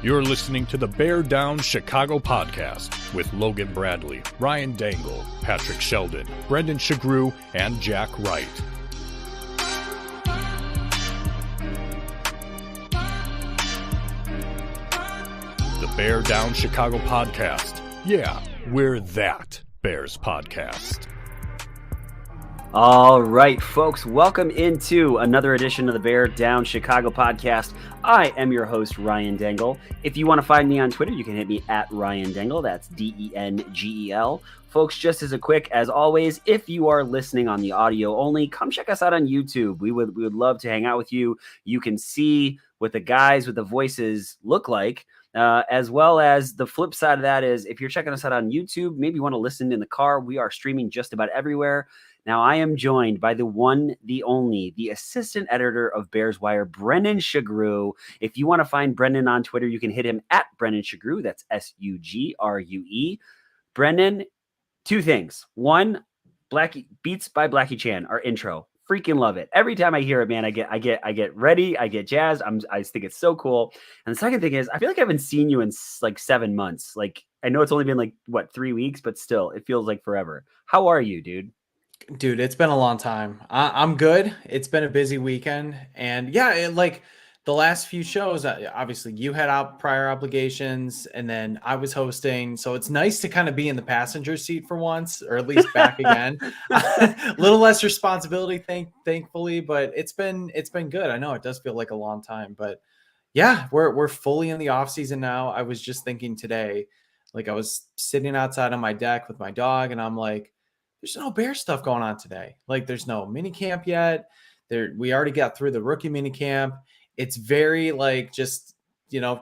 You're listening to the Bear Down Chicago Podcast with Logan Bradley, Ryan Dangle, Patrick Sheldon, Brendan Shagrew, and Jack Wright. The Bear Down Chicago Podcast. Yeah, we're that Bears podcast. All right, folks, welcome into another edition of the Bear Down Chicago Podcast. I am your host, Ryan Dangle. If you want to find me on Twitter, you can hit me at Ryan Dangle. That's Dengel. Folks, just as always, if you are listening on the audio only, come check us out on YouTube. We would love to hang out with you. You can see what the guys with the voices look like. As well as the flip side of that is if you're checking us out on YouTube, maybe you want to listen in the car. We are streaming just about everywhere. Now, I am joined by the one, the only, the assistant editor of Bears Wire, Brendan Shagrew. If you want to find Brendan on Twitter, you can hit him at Brendan Shagrew. That's Sugrue. Brendan, two things. One, Blackie Beats by Blackie Chan, our intro. Freaking love it. Every time I hear it, man, I get ready. I get jazzed. I think it's so cool. And the second thing is, I feel like I haven't seen you in like 7 months. Like, I know it's only been like 3 weeks, but still, it feels like forever. How are you, dude? Dude, it's been a long time. I'm good. It's been a busy weekend. And yeah, like the last few shows, obviously you had prior obligations and then I was hosting. So it's nice to kind of be in the passenger seat for once, or at least back again. A little less responsibility, thankfully, but it's been good. I know it does feel like a long time, but yeah, we're fully in the off season now. I was just thinking today, like I was sitting outside on my deck with my dog and I'm like, there's no Bear stuff going on today. Like there's no mini camp yet. We already got through the rookie mini camp. It's very like, just,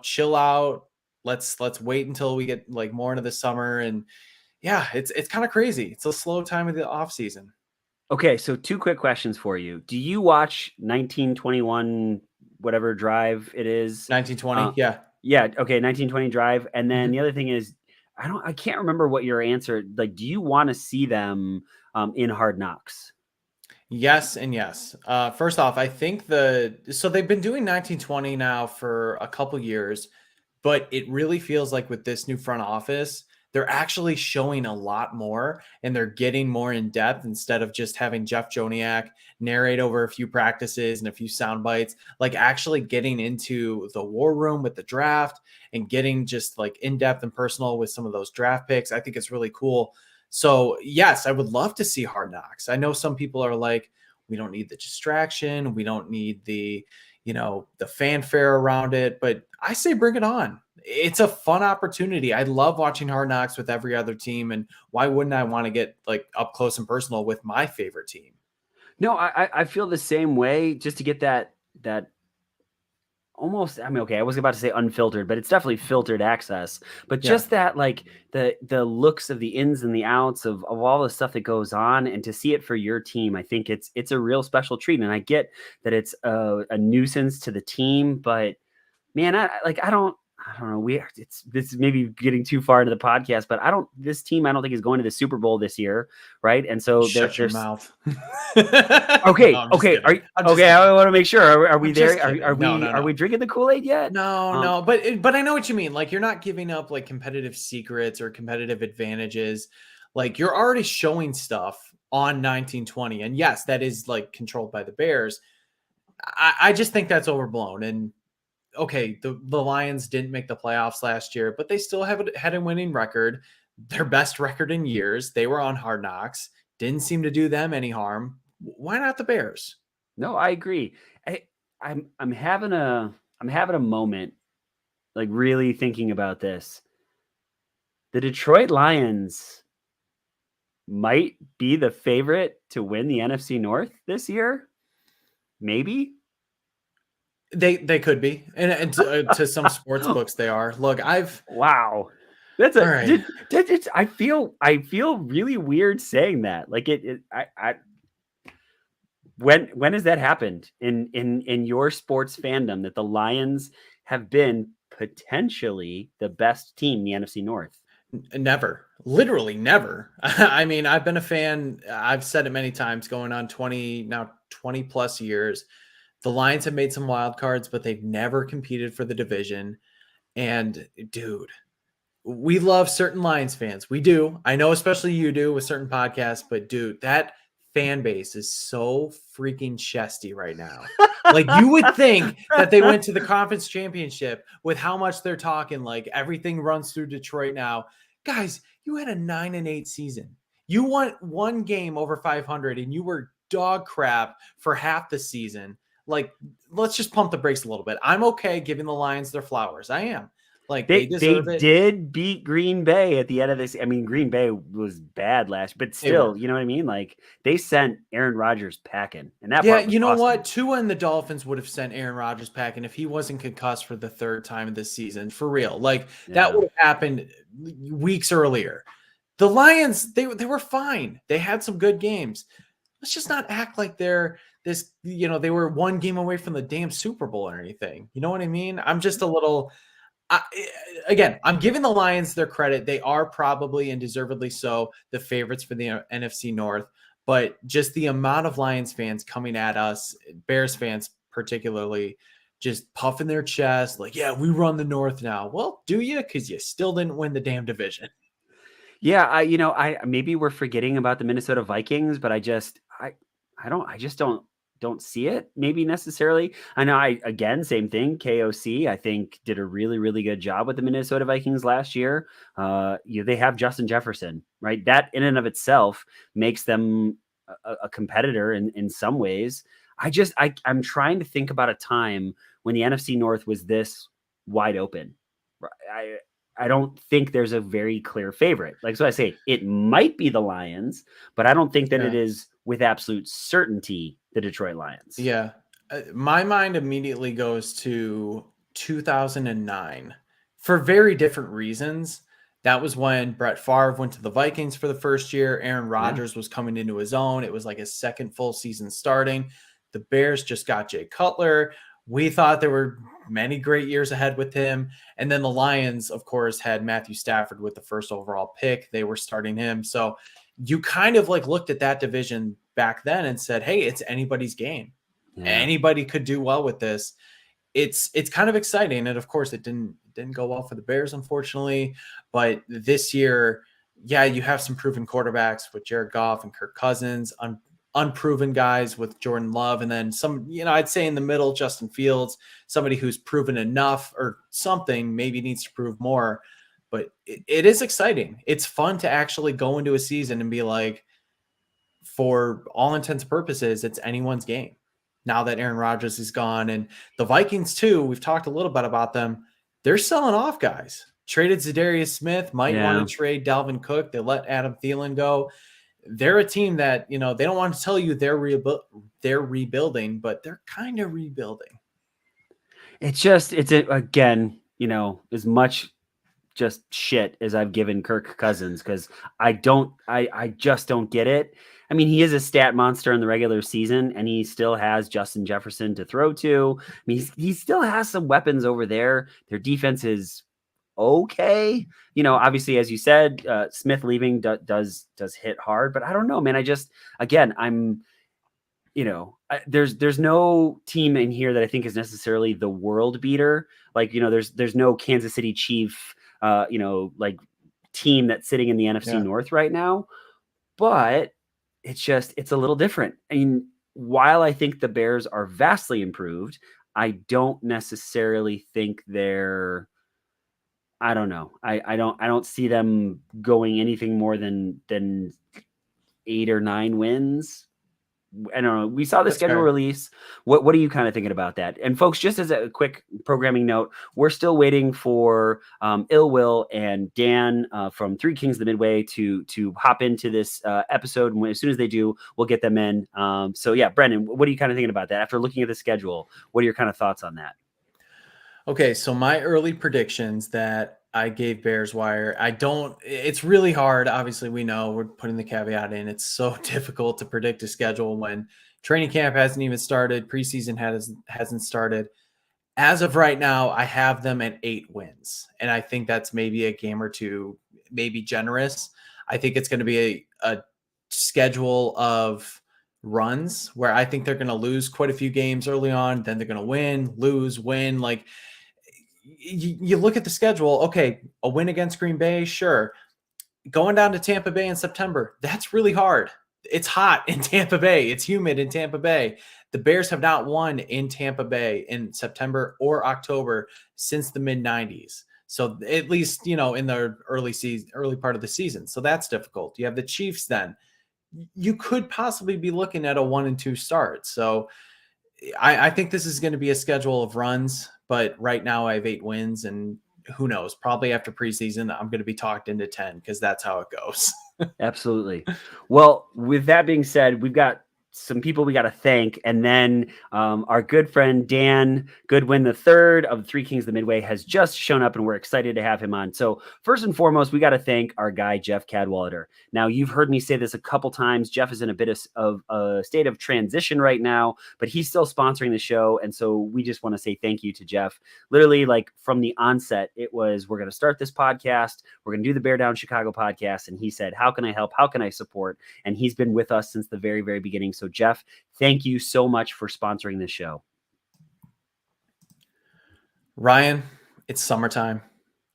chill out. Let's wait until we get like more into the summer. And yeah, it's kind of crazy. It's a slow time of the off season. Okay. So 2 quick questions for you. Do you watch 1921, whatever drive it is? 1920. Yeah. Yeah. Okay. 1920 drive. And then the other thing is, I can't remember what your answer, like, do you want to see them in Hard Knocks? Yes. And yes. First off, I think so they've been doing 1920 now for a couple years, but it really feels like with this new front office, they're actually showing a lot more and they're getting more in depth instead of just having Jeff Joniak narrate over a few practices and a few sound bites, like actually getting into the war room with the draft and getting just like in depth and personal with some of those draft picks. I think it's really cool. So yes, I would love to see Hard Knocks. I know some people are like, we don't need the distraction. We don't need the fanfare around it, but I say bring it on. It's a fun opportunity. I love watching Hard Knocks with every other team. And why wouldn't I want to get like up close and personal with my favorite team? No, I feel the same way, just to get that almost, okay, I was about to say unfiltered, but it's definitely filtered access, but just that, like the looks of the ins and the outs of all the stuff that goes on, and to see it for your team, I think it's a real special treat. And I get that it's a nuisance to the team, but man, I don't know. This is maybe getting too far into the podcast, but this team, I don't think is going to the Super Bowl this year. Right. And so Shut your mouth. Okay. No, okay. I want to make sure. Are we there? No. Are we drinking the Kool-Aid yet? No. But I know what you mean. Like you're not giving up like competitive secrets or competitive advantages. Like you're already showing stuff on 1920. And yes, that is like controlled by the Bears. I just think that's overblown. And okay, the Lions didn't make the playoffs last year, but they still had a winning record, their best record in years. They were on Hard Knocks. Didn't seem to do them any harm. Why not the Bears? No, I agree. I'm having a moment, like really thinking about this. The Detroit Lions might be the favorite to win the NFC North this year. Maybe. They could be, and to some sports books they are. Look, wow, that's a. Right. I feel really weird saying that. Like When has that happened in your sports fandom that the Lions have been potentially the best team in the NFC North? Never, literally never. I mean, I've been a fan. I've said it many times, going on 20 plus years. The Lions have made some wild cards, but they've never competed for the division. And dude, we love certain Lions fans. We do. I know, especially you do with certain podcasts, but dude, that fan base is so freaking chesty right now. Like, you would think that they went to the conference championship with how much they're talking. Like, everything runs through Detroit now. Guys, you had a 9-8 season. You won one game over 500 and you were dog crap for half the season. Like, let's just pump the brakes a little bit. I'm okay giving the Lions their flowers. I am. Like, they deserve it. Did beat Green Bay at the end of this. I mean, Green Bay was bad last, but still, you know what I mean? Like, they sent Aaron Rodgers packing. And that you know what? Tua and the Dolphins would have sent Aaron Rodgers packing if he wasn't concussed for the third time of this season. For real. Like, that would have happened weeks earlier. The Lions, they were fine. They had some good games. Let's just not act like they're this, they were one game away from the damn Super Bowl or anything. You know what I mean? I'm just a little... Again, I'm giving the Lions their credit. They are probably, and deservedly so, the favorites for the NFC North. But just the amount of Lions fans coming at us, Bears fans particularly, just puffing their chest like, yeah, we run the North now. Well, do you? Because you still didn't win the damn division. Yeah, I maybe we're forgetting about the Minnesota Vikings, but I just don't see it maybe necessarily. I know same thing. KOC, I think, did a really, really good job with the Minnesota Vikings last year. They have Justin Jefferson, right? That in and of itself makes them a competitor in some ways. I'm trying to think about a time when the NFC North was this wide open. I don't think there's a very clear favorite. Like, so I say it might be the Lions, but I don't think that it is with absolute certainty the Detroit Lions. Yeah. My mind immediately goes to 2009 for very different reasons. That was when Brett Favre went to the Vikings for the first year. Aaron Rodgers was coming into his own. It was like his second full season starting. The Bears just got Jay Cutler. We thought there were many great years ahead with him. And then the Lions, of course, had Matthew Stafford with the first overall pick. They were starting him. So you kind of like looked at that division back then and said, hey, it's anybody's game. Yeah. Anybody could do well with this. It's kind of exciting. And of course it didn't go well for the Bears, unfortunately. But this year, you have some proven quarterbacks with Jared Goff and Kirk Cousins, unproven guys with Jordan Love, and then some, I'd say in the middle, Justin Fields, somebody who's proven enough or something, maybe needs to prove more. But it is exciting. It's fun to actually go into a season and be like, for all intents and purposes, it's anyone's game now that Aaron Rodgers is gone. And the Vikings too, we've talked a little bit about them. They're selling off guys. Traded Zadarius Smith, might want to trade Dalvin Cook. They let Adam Thielen go. They're a team that, they don't want to tell you they're rebuilding, but they're kind of rebuilding. Again, as much just shit as I've given Kirk Cousins, because I just don't get it. I mean, he is a stat monster in the regular season, and he still has Justin Jefferson to throw to. I mean, he still has some weapons over there. Their defense is okay. Obviously, as you said, Smith leaving does hit hard, but I don't know, man. There's no team in here that I think is necessarily the world beater. Like, there's no Kansas City Chief, team that's sitting in the NFC North right now, but it's a little different. I mean, while I think the Bears are vastly improved, I don't necessarily think they're, I don't know. I don't see them going anything more than 8 or 9 wins. I don't know. We saw the schedule release. What are you kind of thinking about that? And folks, just as a quick programming note, we're still waiting for Ill Will and Dan from Three Kings of the Midway to hop into this episode. And as soon as they do, we'll get them in. So yeah, Brendan, what are you kind of thinking about that? After looking at the schedule, what are your kind of thoughts on that? Okay, so my early predictions that I gave Bears wire. It's really hard. Obviously, we know we're putting the caveat in. It's so difficult to predict a schedule when training camp hasn't even started. Preseason hasn't started. As of right now, I have them at 8 wins. And I think that's maybe a game or two, maybe generous. I think it's going to be a schedule of runs where I think they're going to lose quite a few games early on. Then they're going to win, lose, win. Like, you look at the schedule, okay, a win against Green Bay, sure. Going down to Tampa Bay in September, that's really hard. It's hot in Tampa Bay. It's humid in Tampa Bay. The Bears have not won in Tampa Bay in September or October since the mid-90s. So at least, in the early part of the season. So that's difficult. You have the Chiefs then. You could possibly be looking at a 1-2 start. So I think this is going to be a schedule of runs, but right now I have 8 wins, and who knows, probably after preseason, I'm going to be talked into 10 because that's how it goes. Absolutely. Well, with that being said, we've got some people we got to thank. And then our good friend Dan Goodwin III of the Three Kings of the Midway has just shown up, and we're excited to have him on. So first and foremost, we got to thank our guy, Jeff Cadwallader. Now, you've heard me say this a couple times. Jeff is in a bit of a state of transition right now, but he's still sponsoring the show. And so we just want to say thank you to Jeff. Literally, like from the onset, it was, we're going to start this podcast. We're going to do the Bear Down Chicago podcast. And he said, how can I help? How can I support? And he's been with us since the very, very beginning. So Jeff, thank you so much for sponsoring this show. Ryan, it's summertime.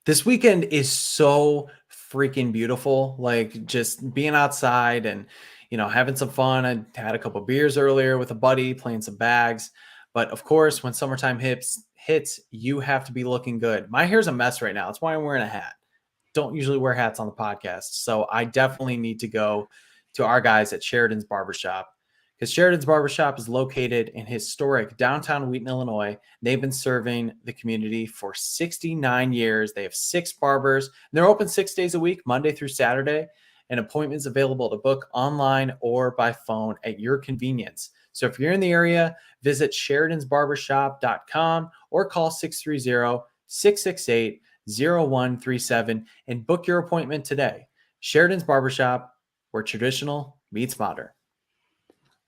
This weekend is so freaking beautiful. Like just being outside and, having some fun. I had a couple beers earlier with a buddy, playing some bags. But of course, when summertime hits, you have to be looking good. My hair's a mess right now. That's why I'm wearing a hat. Don't usually wear hats on the podcast. So I definitely need to go to our guys at Sheridan's Barbershop. Because Sheridan's Barbershop is located in historic downtown Wheaton, Illinois. They've been serving the community for 69 years. They have 6 barbers. And they're open 6 days a week, Monday through Saturday. And appointments available to book online or by phone at your convenience. So if you're in the area, visit sheridansbarbershop.com or call 630-668-0137 and book your appointment today. Sheridan's Barbershop, where traditional meets modern.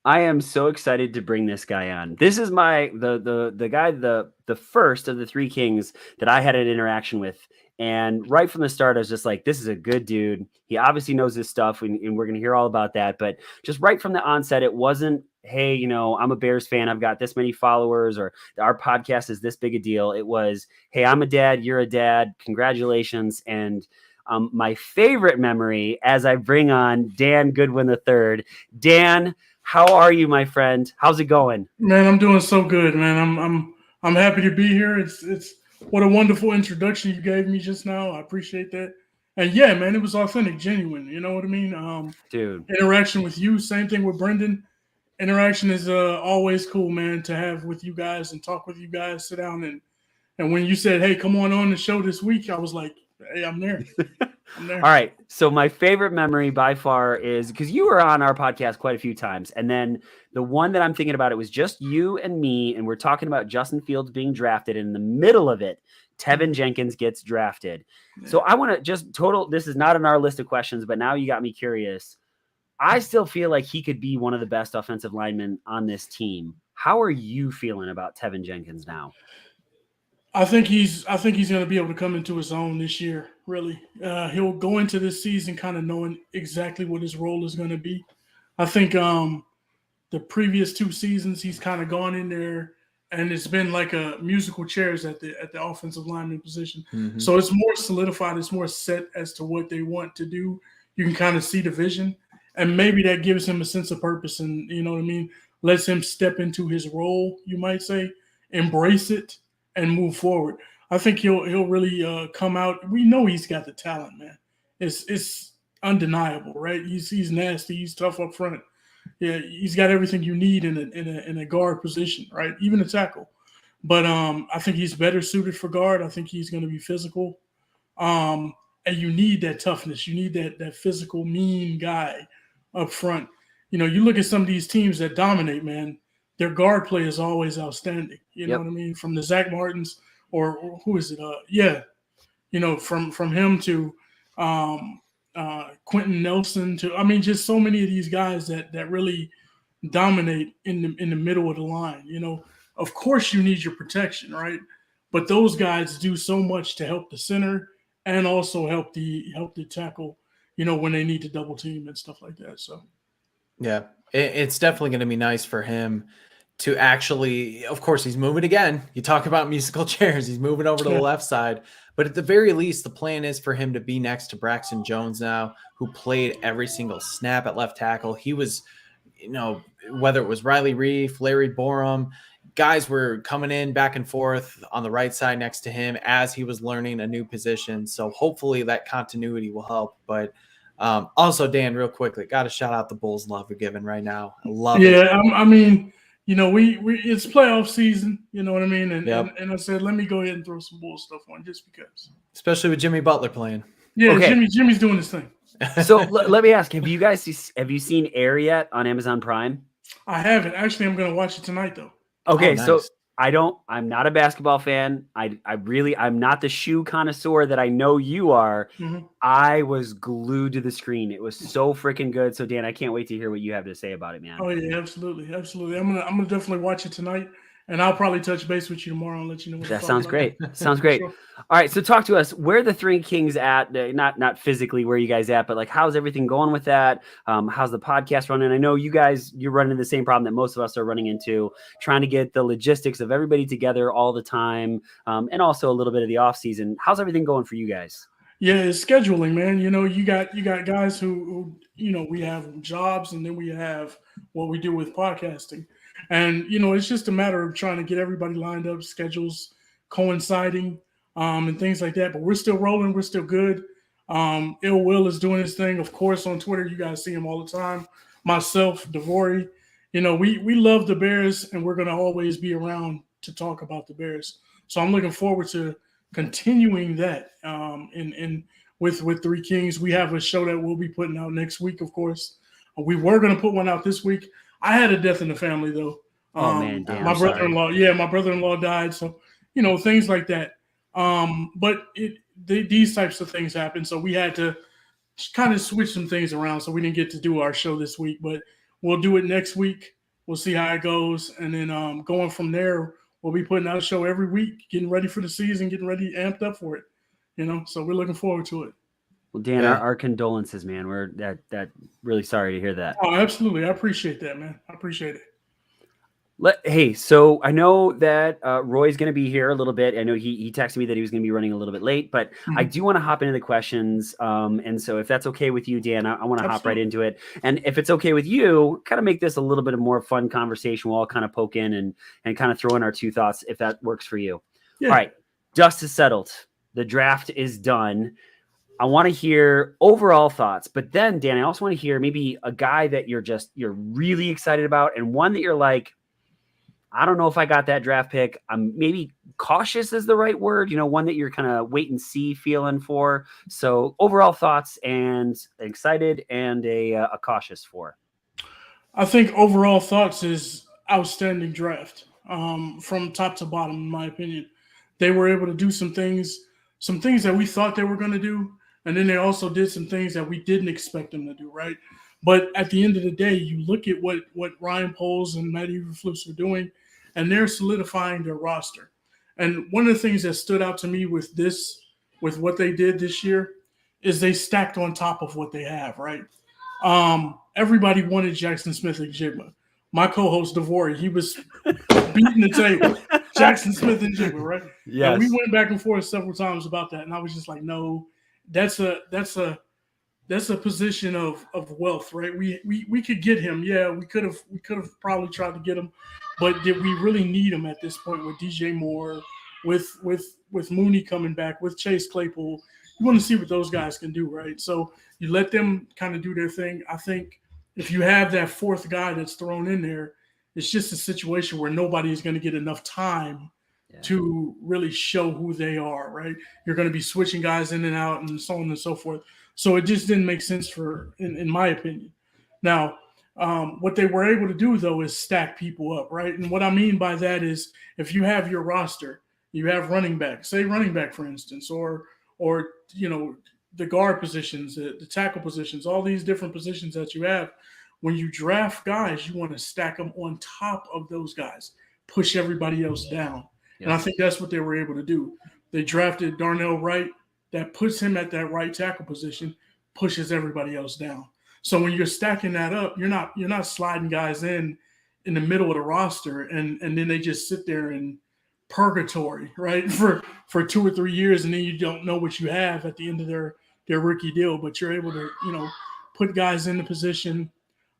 I am so excited to bring this guy on. This is the first of the Three Kings that I had an interaction with. And right from the start, I was just like, this is a good dude. He obviously knows his stuff, and we're going to hear all about that. But just right from the onset, it wasn't, hey, I'm a Bears fan. I've got this many followers, or our podcast is this big a deal. It was, hey, I'm a dad. You're a dad. Congratulations. And my favorite memory as I bring on Dan Goodwin III. Dan, how are you, my friend? How's it going? Man, I'm doing so good, man. I'm happy to be here. It's what a wonderful introduction you gave me just now. I appreciate that. And yeah, man, it was authentic, genuine. You know what I mean? Dude. Interaction with you, same thing with Brendan. Interaction is always cool, man, to have with you guys and talk with you guys, sit down and when you said, hey, come on the show this week, I was like, hey, I'm there. I'm there. All right. So my favorite memory by far is because you were on our podcast quite a few times. And then the one that I'm thinking about, it was just you and me. And we're talking about Justin Fields being drafted. And in the middle of it, Tevin Jenkins gets drafted. Yeah. So I want to just this is not on our list of questions, but now you got me curious. I still feel like he could be one of the best offensive linemen on this team. How are you feeling about Tevin Jenkins now? I think he's going to be able to come into his own this year, really. He'll go into this season kind of knowing exactly what his role is going to be. I think the previous 2 seasons he's kind of gone in there, and it's been like a musical chairs at the offensive lineman position. Mm-hmm. So it's more solidified. It's more set as to what they want to do. You can kind of see the vision, and maybe that gives him a sense of purpose and, you know what I mean, lets him step into his role, you might say, embrace it, and move forward. I think he'll really come out. We know he's got the talent, man. It's undeniable, right? He's nasty. He's tough up front. Yeah, he's got everything you need in a guard position, right? Even a tackle. But I think he's better suited for guard. I think he's going to be physical. And you need that toughness. You need that physical, mean guy up front. You look at some of these teams that dominate, man. Their guard play is always outstanding. You know what I mean? From the Zach Martins or who is it? from him to Quentin Nelson to, just so many of these guys that really dominate in the middle of the line. Of course you need your protection, right? But those guys do so much to help the center and also help the tackle, when they need to double team and stuff like that. So, yeah, it's definitely going to be nice for him to actually, of course, he's moving again. You talk about musical chairs. He's moving over to the left side. But at the very least, the plan is for him to be next to Braxton Jones now, who played every single snap at left tackle. He was, whether it was Riley Reif, Larry Borum, guys were coming in back and forth on the right side next to him as he was learning a new position. So hopefully that continuity will help. But also, Dan, real quickly, got to shout out the Bulls love we're giving right now. I love it. Yeah, we it's playoff season, you know what I mean? And, Yep. and I said, let me go ahead and throw some Bulls stuff on just because. Especially with Jimmy Butler playing. Yeah, Okay. Jimmy's doing his thing. So let me ask, have you seen Air yet on Amazon Prime? I haven't. Actually, I'm going to watch it tonight, though. Okay, Oh, nice. so I'm not a basketball fan. I'm not the shoe connoisseur that I know you are. Mhm. I was glued to the screen. It was so freaking good. So Dan, I can't wait to hear what you have to say about it, man. Oh yeah, absolutely. I'm gonna definitely watch it tonight, and I'll probably touch base with you tomorrow and let you know. That sounds great. Sounds great. Sure. All right, so talk to us. Where are the Three Kings at? Not physically where you guys at, but like how's everything going with that? How's the podcast running? I know you're running the same problem that most of us are running into, trying to get the logistics of everybody together all the time, and also a little bit of the off season. How's everything going for you guys? Yeah, it's scheduling, man. You got guys who we have jobs, and then we have what we do with podcasting, and it's just a matter of trying to get everybody lined up, schedules coinciding, and things like that. But we're still rolling, we're still good. Ill Will is doing his thing, of course, on Twitter. You guys see him all the time. Myself, Devori, we love the Bears, and we're gonna always be around to talk about the Bears. So I'm looking forward to continuing that with Three Kings. We have a show that we'll be putting out next week, of course. We were going to put one out this week. I had a death in the family, though. Oh, man, Dan, my I'm sorry. brother-in-law died. So, things like that. But these types of things happen. So we had to kind of switch some things around. So we didn't get to do our show this week, but we'll do it next week. We'll see how it goes. And then going from there, we'll be putting out a show every week, getting ready for the season, getting ready, amped up for it. So we're looking forward to it. Well, Dan, Yeah. our condolences, man. We're that really sorry to hear that. Oh, absolutely. I appreciate that, man. I appreciate it. Hey, so I know that Roy's going to be here a little bit. I know he texted me that he was going to be running a little bit late, but I do want to hop into the questions. And so if that's okay with you, Dan, I want to hop right into it. And if it's okay with you, kind of make this a little bit of more fun conversation. We'll all kind of poke in and kind of throw in our two thoughts if that works for you. Yeah. All right. Dust is settled. The draft is done. I want to hear overall thoughts, but then Dan, I also want to hear maybe a guy that you're really excited about and one that you're like, I don't know if I got that draft pick. I'm maybe cautious is the right word, one that you're kind of wait and see feeling for. So overall thoughts and excited and a cautious for. I think overall thoughts is outstanding draft from top to bottom, in my opinion. They were able to do some things that we thought they were going to do. And then they also did some things that we didn't expect them to do, right? But at the end of the day, you look at what Ryan Poles and Matt Eberflus are doing, and they're solidifying their roster. And one of the things that stood out to me with what they did this year is they stacked on top of what they have, right? Everybody wanted Jackson Smith and Jigma. My co-host, Devori, he was beating the table. Jackson Smith and Jigma, right? Yes. And we went back and forth several times about that, and I was just like, no, that's a position of wealth, right? We could get him. Yeah, we could have probably tried to get him, but did we really need him at this point with DJ Moore, with Mooney coming back, with Chase Claypool? You want to see what those guys can do, right? So you let them kind of do their thing. I think if you have that fourth guy that's thrown in there, it's just a situation where nobody is going to get enough time to really show who they are, right? You're going to be switching guys in and out and so on and so forth. So it just didn't make sense in my opinion. Now, what they were able to do, though, is stack people up, right? And what I mean by that is if you have your roster, you have running back, say running back, for instance, or or the guard positions, the tackle positions, all these different positions that you have. When you draft guys, you want to stack them on top of those guys, push everybody else down. Yeah. And I think that's what they were able to do. They drafted Darnell Wright. That puts him at that right tackle position, pushes everybody else down. So when you're stacking that up, you're not sliding guys in the middle of the roster and then they just sit there in purgatory, right, for 2 or 3 years, and then you don't know what you have at the end of their rookie deal. But you're able to put guys in the position.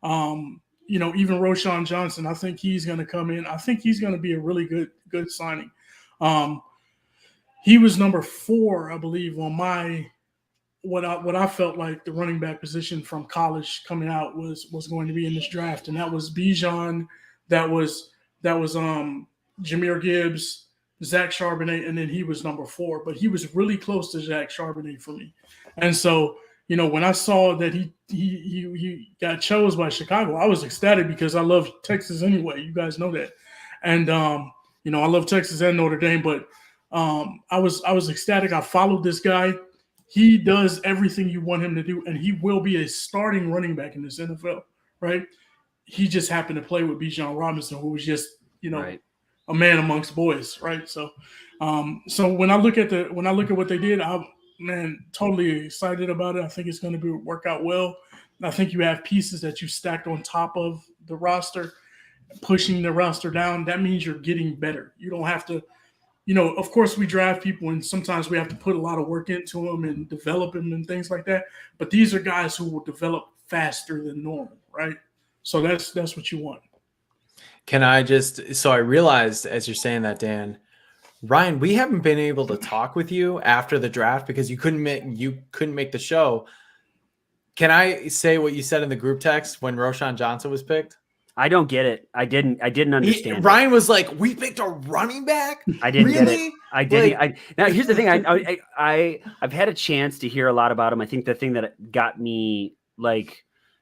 Even Roschon Johnson, I think he's going to come in. I think he's going to be a really good signing. He was number 4, I believe, on my what I felt like the running back position from college coming out was going to be in this draft, and that was Bijan, that was Jahmyr Gibbs, Zach Charbonnet, and then he was number 4. But he was really close to Zach Charbonnet for me, and so when I saw that he got chose by Chicago, I was ecstatic because I love Texas anyway. You guys know that, and I love Texas and Notre Dame, but I was ecstatic. I followed this guy. He does everything you want him to do, and he will be a starting running back in this NFL, right? He just happened to play with Bijan Robinson, who was just, right, a man amongst boys, right? So, so when I look at what they did, I'm totally excited about it. I think it's going to work out well. I think you have pieces that you stacked on top of the roster, pushing the roster down. That means you're getting better. You don't have to. Of course, we draft people, and sometimes we have to put a lot of work into them and develop them and things like that. But these are guys who will develop faster than normal, right? So that's what you want. So I realized as you're saying that, Dan, Ryan, we haven't been able to talk with you after the draft because you couldn't make the show. Can I say what you said in the group text when Roschon Johnson was picked? I don't get it. I didn't understand. Ryan was like, "We picked a running back." I didn't really? get it. I didn't. Now here's the thing. I've had a chance to hear a lot about him. I think the thing that got me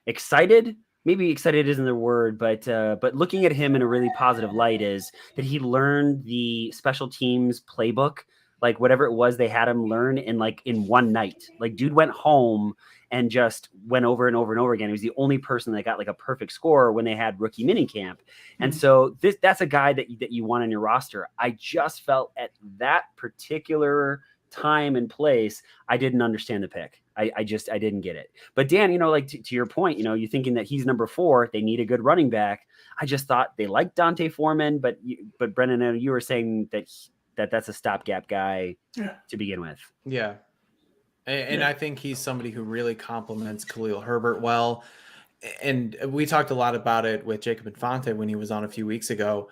excited, maybe excited isn't the word, but looking at him in a really positive light is that he learned the special teams playbook, whatever it was they had him learn in one night. Dude went home and just went over and over and over again. He was the only person that got a perfect score when they had rookie minicamp. And so that's a guy that you want on your roster. I just felt at that particular time and place, I didn't understand the pick. I didn't get it. But Dan, to your point, you're thinking that he's number 4. They need a good running back. I just thought they liked Dante Foreman, but Brendan, you were saying that's a stopgap guy to begin with. Yeah. And I think he's somebody who really complements Khalil Herbert well. And we talked a lot about it with Jacob Infante when he was on a few weeks ago.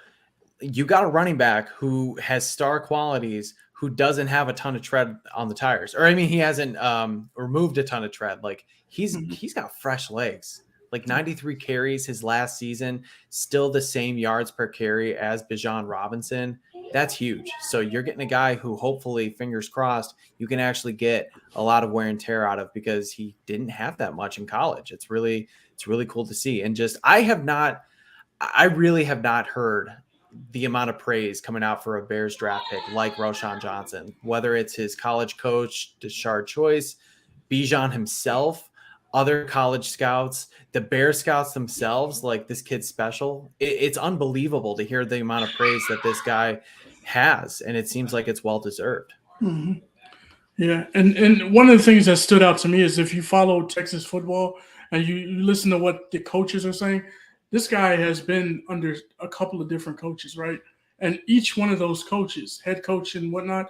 You got a running back who has star qualities, who doesn't have a ton of tread on the tires. Or, he hasn't removed a ton of tread. He's got fresh legs. 93 carries his last season, still the same yards per carry as Bijan Robinson. That's huge. So you're getting a guy who hopefully, fingers crossed, you can actually get a lot of wear and tear out of because he didn't have that much in college. It's really cool to see. And just, I really have not heard the amount of praise coming out for a Bears draft pick like Roschon Johnson, whether it's his college coach, Deshard Choice, Bijan himself, other college scouts, the Bear scouts themselves, this kid's special. It's unbelievable to hear the amount of praise that this guy has, and it seems like it's well-deserved. Mm-hmm. Yeah, and one of the things that stood out to me is if you follow Texas football and you listen to what the coaches are saying, this guy has been under a couple of different coaches, right? And each one of those coaches, head coach and whatnot,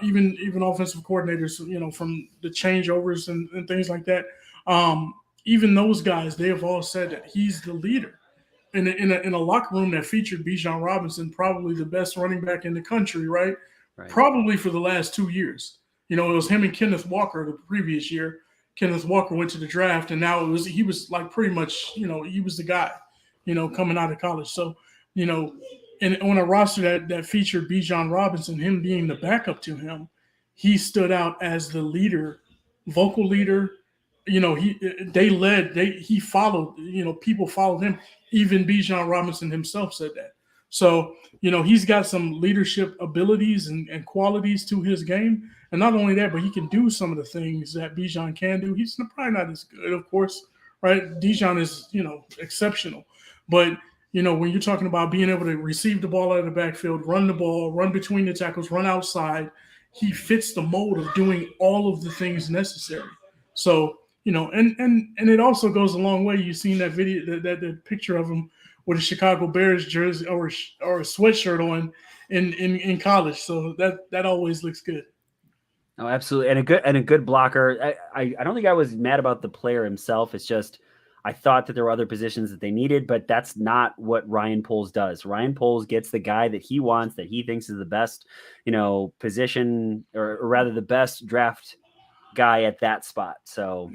even offensive coordinators, from the changeovers and things like that, even those guys, they have all said that he's the leader. In a locker room that featured Bijan Robinson, probably the best running back in the country, right? Probably for the last 2 years. It was him and Kenneth Walker the previous year. Kenneth Walker went to the draft, and now he was pretty much, he was the guy, coming out of college. So, and on a roster that featured Bijan Robinson, him being the backup to him, he stood out as the leader, vocal leader. He followed, people followed him. Even Bijan Robinson himself said that. So, he's got some leadership abilities and qualities to his game. And not only that, but he can do some of the things that Bijan can do. He's probably not as good, of course, right? Bijan is, exceptional. But, when you're talking about being able to receive the ball out of the backfield, run the ball, run between the tackles, run outside, he fits the mold of doing all of the things necessary. So, and it also goes a long way. You've seen that video, that picture of him with a Chicago Bears jersey or a sweatshirt on in college. So that always looks good. Oh, absolutely. And a good blocker. I don't think I was mad about the player himself. It's just, I thought that there were other positions that they needed, but that's not what Ryan Poles does. Ryan Poles gets the guy that he wants, that he thinks is the best, position or rather the best draft guy at that spot. So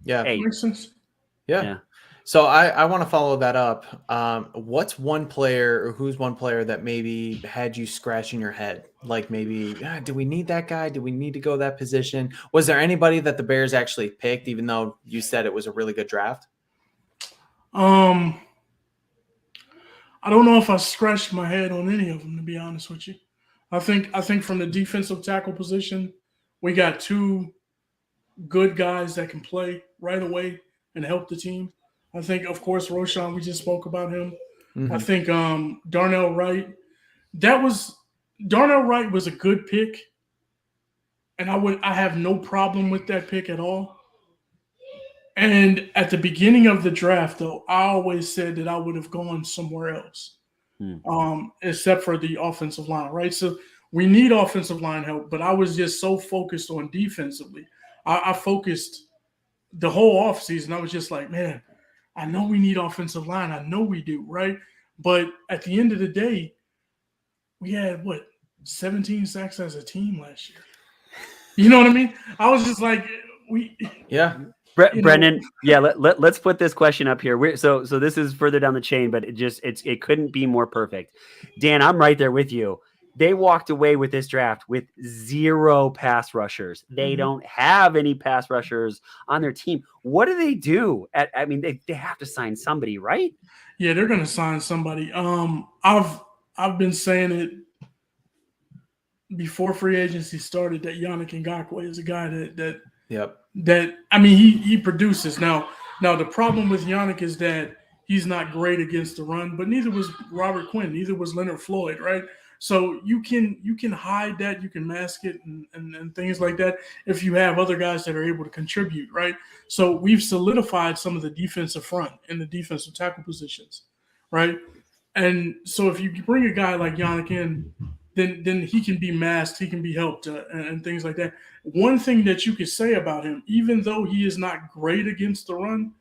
yeah. Hey, Makes sense. Yeah. So I want to follow that up. Who's one player that maybe had you scratching your head? Like maybe, do we need that guy? Do we need to go that position? Was there anybody that the Bears actually picked, even though you said it was a really good draft? I don't know if I scratched my head on any of them, to be honest with you. I think from the defensive tackle position, we got two good guys that can play right away and help the team. I think, of course, Roschon, we just spoke about him. Mm-hmm. I think Darnell Wright. Darnell Wright was a good pick, and I have no problem with that pick at all. And at the beginning of the draft, though, I always said that I would have gone somewhere else, except for the offensive line, right? So we need offensive line help, but I was just so focused on defensively. I focused the whole offseason. I was just like, man, I know we need offensive line. I know we do, right? But at the end of the day, we had, 17 sacks as a team last year. You know what I mean? I was just like, Brendan, let's put this question up here. So this is further down the chain, but it couldn't be more perfect. Dan, I'm right there with you. They walked away with this draft with 0 pass rushers. They don't have any pass rushers on their team. What do they do? They have to sign somebody, right? Yeah, they're going to sign somebody. I've been saying it before free agency started that Yannick Ngakoue is a guy he produces. Now the problem with Yannick is that he's not great against the run, but neither was Robert Quinn, neither was Leonard Floyd, right? So you can hide that, you can mask it and things like that if you have other guys that are able to contribute, right? So we've solidified some of the defensive front and the defensive tackle positions, right? And so if you bring a guy like Yannick in, then he can be masked, he can be helped and things like that. One thing that you could say about him, even though he is not great against the run,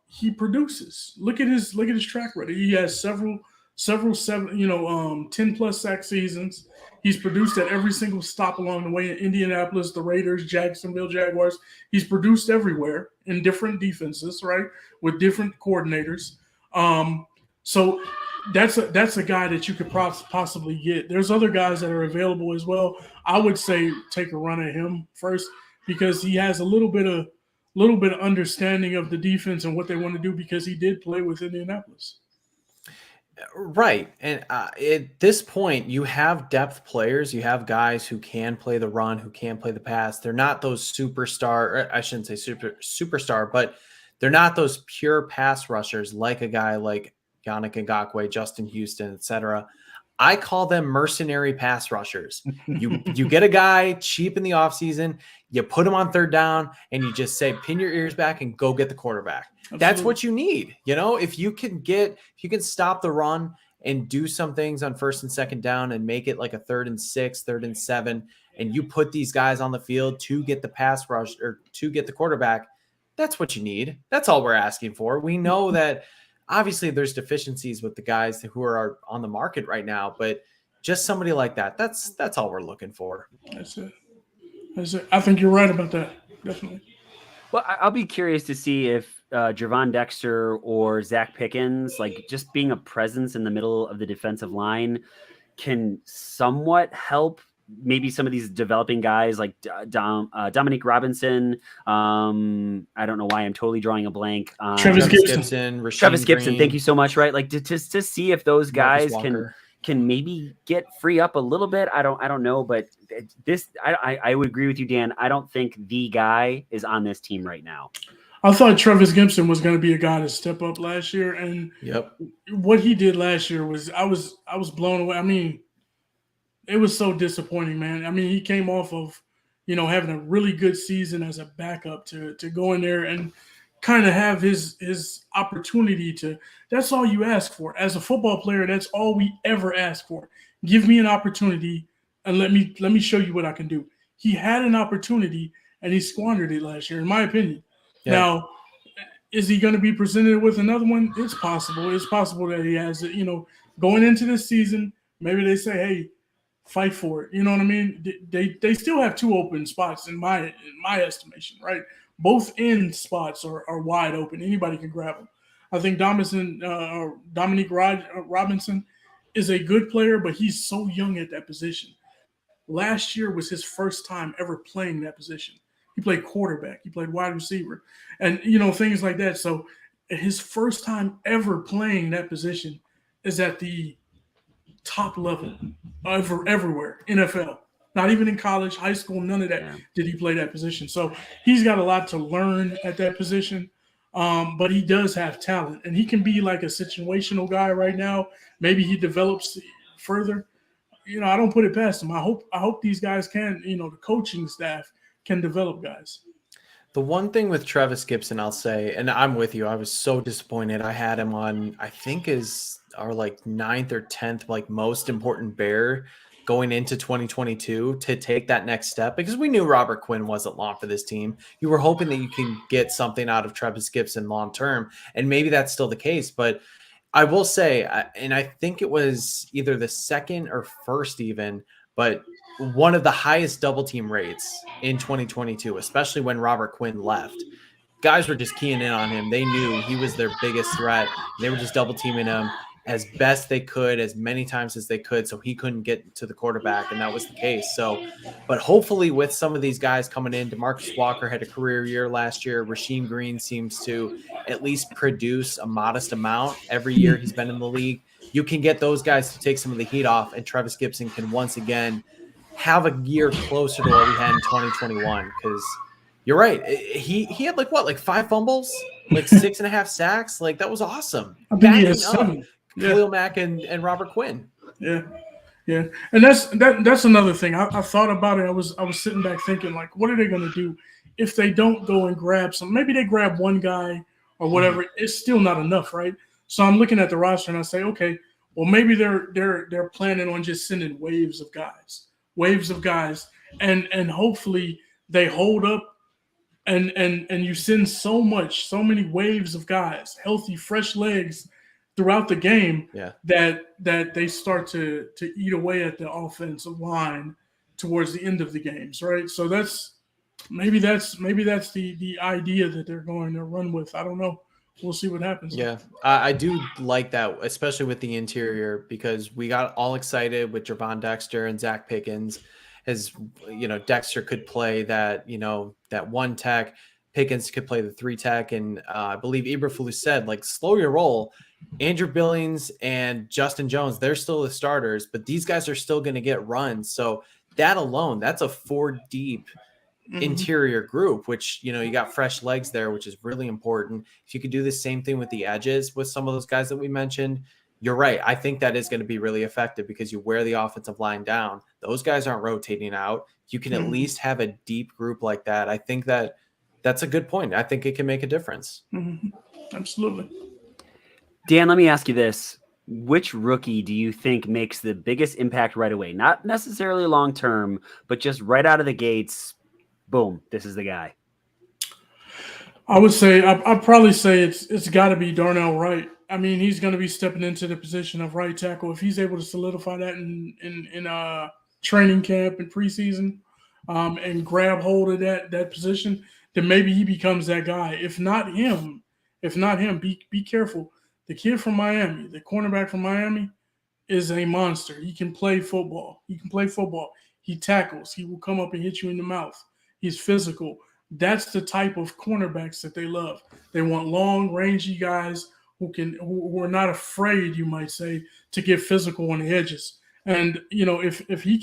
he produces. Look at his track record. He has several 10 plus sack seasons. He's produced at every single stop along the way in Indianapolis, the Raiders, Jacksonville Jaguars. He's produced everywhere in different defenses, right, with different coordinators. So that's a guy that you could possibly get. There's other guys that are available as well. I would say take a run at him first because he has a little bit of understanding of the defense and what they want to do because he did play with Indianapolis. Right. And at this point, you have depth players. You have guys who can play the run, who can play the pass. They're not those superstar, or I shouldn't say superstar, but they're not those pure pass rushers like a guy like Yannick Ngakoue, Justin Houston, etc. I call them mercenary pass rushers. You get a guy cheap in the offseason, you put him on third down, and you just say, pin your ears back and go get the quarterback. Absolutely. That's what you need. If you can stop the run and do some things on first and second down and make it like a 3rd and 6, 3rd and 7, and you put these guys on the field to get the pass rush or to get the quarterback, that's what you need. That's all we're asking for. We know that obviously there's deficiencies with the guys who are on the market right now, but just somebody like that, that's all we're looking for. That's it. I think you're right about that. Definitely. Well, I'll be curious to see if Gervon Dexter or Zach Pickens, like just being a presence in the middle of the defensive line, can somewhat help maybe some of these developing guys like Dominique Robinson. I don't know why I'm totally drawing a blank. Travis Gibson. Travis Gibson. Thank you so much. Right. Like to see if those guys can maybe get free up a little bit. I don't know, but I would agree with you, Dan. I don't think the guy is on this team right now. I thought Travis Gibson was going to be a guy to step up last year, and what he did last year was I was blown away. I mean, it was so disappointing, man. I mean, he came off of, having a really good season as a backup to go in there and kind of have his opportunity to. That's all you ask for as a football player. That's all we ever ask for. Give me an opportunity and let me show you what I can do. He had an opportunity and he squandered it last year, in my opinion. Yeah. Now, is he going to be presented with another one? It's possible. It's possible that he has it. Going into this season, maybe they say, "Hey, fight for it." You know what I mean? They still have 2 open spots in my estimation, right? Both end spots are wide open. Anybody can grab them. I think Dominique Robinson is a good player, but he's so young at that position. Last year was his first time ever playing that position. He played quarterback. He played wide receiver, and things like that. So his first time ever playing that position is at the top level everywhere. NFL, not even in college, high school, none of that did he play that position. So he's got a lot to learn at that position, but he does have talent, and he can be like a situational guy right now. Maybe he develops further. I don't put it past him. I hope these guys can. The coaching staff can develop guys. The one thing with Travis Gibson, I'll say, and I'm with you, I was so disappointed. I had him on, I think is our 9th or 10th, most important Bear going into 2022 to take that next step, because we knew Robert Quinn wasn't long for this team. You were hoping that you can get something out of Travis Gibson long-term, and maybe that's still the case. But I will say, and I think it was either the second or first even, but one of the highest double team rates in 2022, especially when Robert Quinn left. Guys were just keying in on him. They knew he was their biggest threat. They were just double teaming him as best they could, as many times as they could, so he couldn't get to the quarterback, and that was the case. So, but hopefully with some of these guys coming in, DeMarcus Walker had a career year last year. Rasheem Green seems to at least produce a modest amount every year he's been in the league. You can get those guys to take some of the heat off, and Travis Gibson can once again have a year closer to what we had in 2021, because you're right. He had 5 fumbles, 6.5 sacks. That was awesome. I think he has 7. Khalil Mack and Robert Quinn. Yeah. And that's another thing. I thought about it. I was sitting back thinking, what are they going to do if they don't go and grab some? Maybe they grab one guy or whatever. It's still not enough, right? So I'm looking at the roster and I say, okay, well, maybe they're planning on just sending waves of guys, and hopefully they hold up, and you send so many waves of guys, healthy, fresh legs throughout the game, that they start to eat away at the offensive line towards the end of the games, right? So that's the idea that they're going to run with. I don't know. We'll see what happens. Yeah, I do like that, especially with the interior, because we got all excited with Javon Dexter and Zach Pickens. As Dexter could play that one tech, Pickens could play the 3 tech, and I believe Eberflus said, slow your roll. Andrew Billings and Justin Jones, they're still the starters, but these guys are still going to get runs. So that alone, that's a 4 deep interior group, which you got fresh legs there, which is really important. If you could do the same thing with the edges with some of those guys that we mentioned, you're right. I think that is going to be really effective, because you wear the offensive line down. Those guys aren't rotating out. You can at least have a deep group like that. I think that's a good point. I think it can make a difference. Absolutely. Dan, let me ask you this. Which rookie do you think makes the biggest impact right away? Not necessarily long-term, but just right out of the gates, boom, this is the guy. I would say, I'd probably say it's got to be Darnell Wright. I mean, he's going to be stepping into the position of right tackle. If he's able to solidify that in training camp and preseason, and grab hold of that position, then maybe he becomes that guy. If not him, be careful. The kid from Miami, the cornerback from Miami, is a monster. He can play football. He tackles. He will come up and hit you in the mouth. He's physical. That's the type of cornerbacks that they love. They want long, rangy guys who are not afraid, you might say, to get physical on the edges. And if he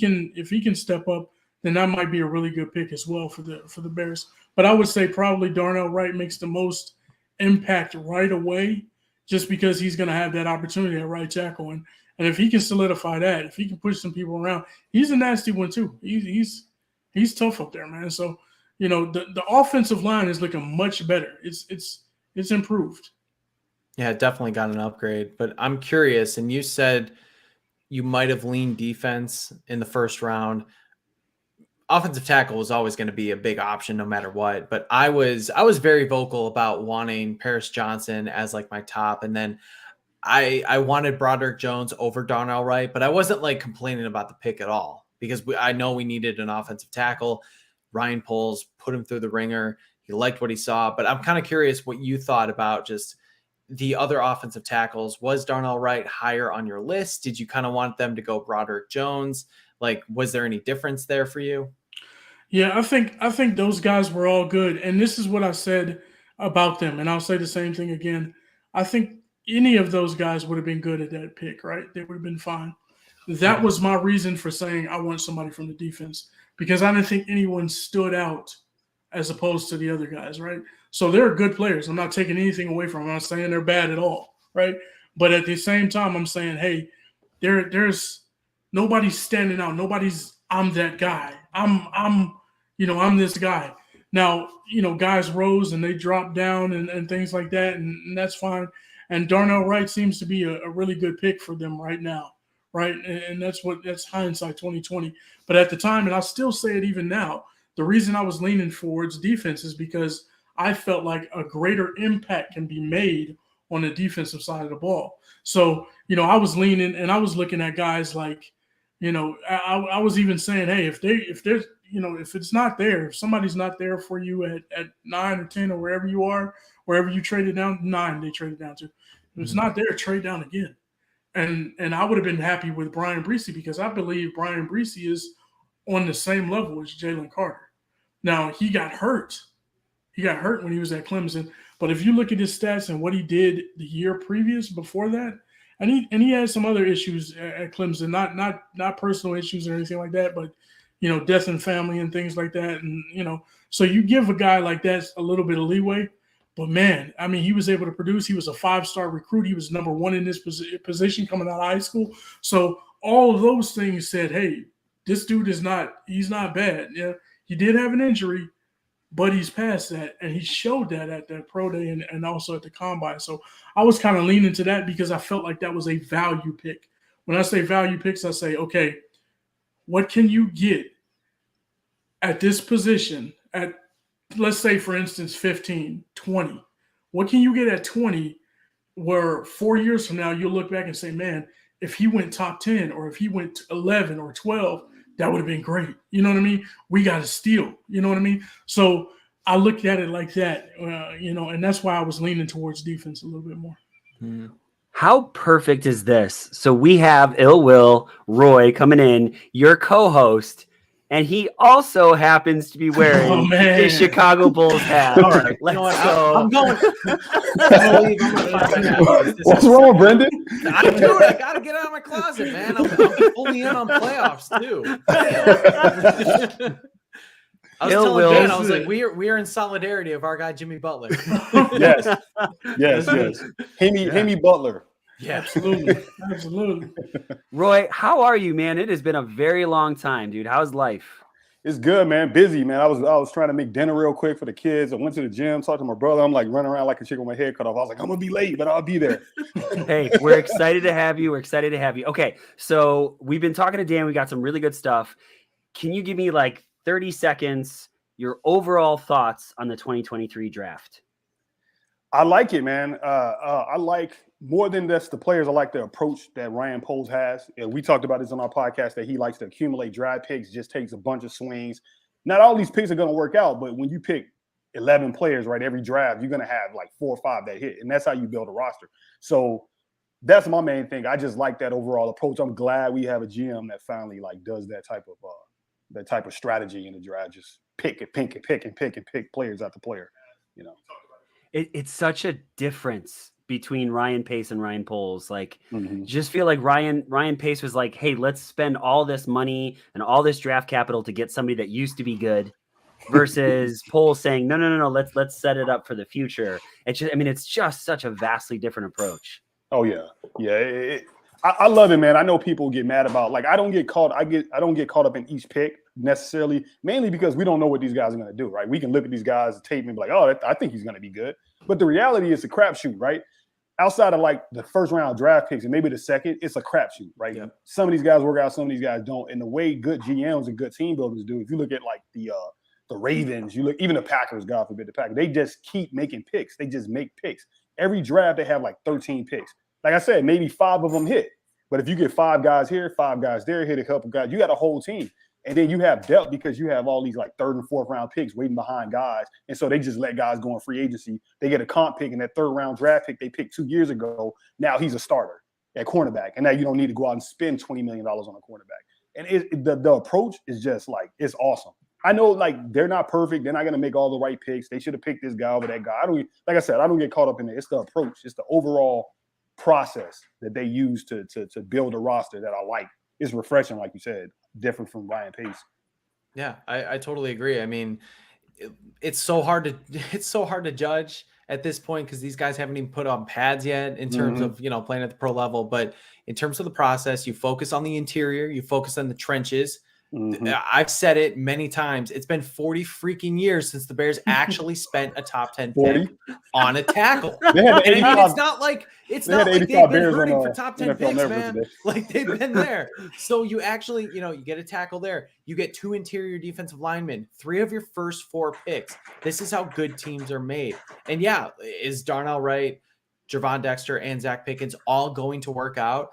can step up, then that might be a really good pick as well for the Bears. But I would say probably Darnell Wright makes the most impact right away, just because he's going to have that opportunity at right tackle. And if he can solidify that, if he can push some people around, he's a nasty one too. He's tough up there, man. So, the offensive line is looking much better. It's improved. Yeah, definitely got an upgrade. But I'm curious, and you said you might have leaned defense in the first round. Offensive tackle was always going to be a big option no matter what. But I was very vocal about wanting Paris Johnson as like my top. And then I wanted Broderick Jones over Darnell Wright, but I wasn't like complaining about the pick at all because I know we needed an offensive tackle. Ryan Poles put him through the ringer. He liked what he saw, but I'm kind of curious what you thought about just the other offensive tackles. Was Darnell Wright higher on your list? Did you kind of want them to go Broderick Jones? Like, was there any difference there for you? Yeah, I think those guys were all good. And this is what I said about them. And I'll say the same thing again. I think any of those guys would have been good at that pick, right? They would have been fine. That was my reason for saying I want somebody from the defense, because I didn't think anyone stood out as opposed to the other guys, right? So they're good players. I'm not taking anything away from them. I'm not saying they're bad at all, right? But at the same time, I'm saying, hey, there's nobody's standing out. I'm that guy. I'm this guy. Now, guys rose and they dropped down and things like that, and that's fine. And Darnell Wright seems to be a really good pick for them right now, right? And that's hindsight 2020. But at the time, and I'll still say it even now, the reason I was leaning towards defense is because I felt like a greater impact can be made on the defensive side of the ball. So, I was leaning and I was looking at guys like, I was even saying, hey, if it's not there, if somebody's not there for you at 9 or 10 or wherever you are, wherever you traded down, 9 they traded down to. If it's not there, trade down again. And I would have been happy with Brian Breesy, because I believe Brian Breesy is on the same level as Jalen Carter. Now, he got hurt. He got hurt when he was at Clemson. But if you look at his stats and what he did the year previous before that, and he had some other issues at Clemson, not personal issues or anything like that, but death in family and things like that. And so you give a guy like that a little bit of leeway. But man, I mean, he was able to produce. He was a 5-star recruit. He was number 1 in this position coming out of high school. So all of those things said, hey, this dude he's not bad. Yeah, he did have an injury, but he's past that, and he showed that at that pro day and also at the combine. So I was kind of leaning to that because I felt like that was a value pick. When I say value picks, I say, okay, what can you get at this position at, let's say, for instance, 15, 20? What can you get at 20 where 4 years from now you'll look back and say, man, if he went top 10 or if he went 11 or 12, that would have been great. You know what I mean? We got a steal. You know what I mean? So I looked at it like that, and that's why I was leaning towards defense a little bit more. Mm-hmm. How perfect is this? So we have Ill Will Roy coming in, your co-host, and he also happens to be wearing the Chicago Bulls hat. All right, let's go. I'm going. What's wrong, Brendan? I gotta get out of my closet, man. I'm fully in on playoffs too. I was telling Dan, I was like, we are in solidarity of our guy Jimmy Butler. Yes. Hemi Butler. Yeah, Absolutely. Roy, how are you, man? It has been a very long time, dude. How's life? It's good, man. Busy, man. I was trying to make dinner real quick for the kids. I went to the gym, talked to my brother. I'm like running around like a chicken with my head cut off. I was like, I'm gonna be late, but I'll be there. Hey, we're excited to have you. Okay, so we've been talking to Dan. We got some really good stuff. Can you give me like 30 seconds, your overall thoughts on the 2023 draft? I like it, man. I like, more than just the players, I like the approach that Ryan Poles has. And we talked about this on our podcast, that he likes to accumulate draft picks, just takes a bunch of swings. Not all these picks are going to work out, but when you pick 11 players, right, every draft, you're going to have like 4 or 5 that hit. And that's how you build a roster. So that's my main thing. I just like that overall approach. I'm glad we have a GM that finally like does that type of the type of strategy in the draft. Just pick players after player. You know, it's such a difference between Ryan Pace and Ryan Poles. Like, just feel like Ryan Pace was like, hey, let's spend all this money and all this draft capital to get somebody that used to be good, versus Poles saying, no, let's set it up for the future. It's just such a vastly different approach. Oh yeah. I love it, man. I know people get mad about, like, I don't get caught up in each pick necessarily, mainly because we don't know what these guys are going to do, right? We can look at these guys' tape and be like, oh, I think he's going to be good. But the reality is a crapshoot, right? Outside of like the first round draft picks and maybe the second, it's a crapshoot, right? Yep. Some of these guys work out, some of these guys don't. And the way good GMs and good team builders do, if you look at like the Ravens, you look, even the Packers, God forbid the Packers, they just keep making picks. They just make picks. Every draft, they have like 13 picks. Like I said, maybe 5 of them hit. But if you get 5 guys here, 5 guys there, hit a couple guys, you got a whole team. And then you have depth because you have all these like 3rd and 4th round picks waiting behind guys. And so they just let guys go in free agency. They get a comp pick, and that 3rd round draft pick they picked 2 years ago, now he's a starter at cornerback. And now you don't need to go out and spend $20 million on a cornerback. And the approach is just like, it's awesome. I know, like, they're not perfect. They're not going to make all the right picks. They should have picked this guy over that guy. Like I said, I don't get caught up in it. It's the approach. It's the overall process that they use to build a roster that I like. It's refreshing, like you said, different from Ryan Pace. Yeah, I totally agree. I mean, it's so hard to judge at this point because these guys haven't even put on pads yet in terms of, playing at the pro level. But in terms of the process, you focus on the interior, you focus on the trenches. I've said it many times. It's been 40 freaking years since the Bears actually spent a top 10 pick on a tackle. It's not like they've been hurting for top 10 picks, man. Like, they've been there. So you actually, you get a tackle there. You get 2 interior defensive linemen, 3 of your first 4 picks. This is how good teams are made. And yeah, is Darnell Wright, Javon Dexter, and Zach Pickens all going to work out?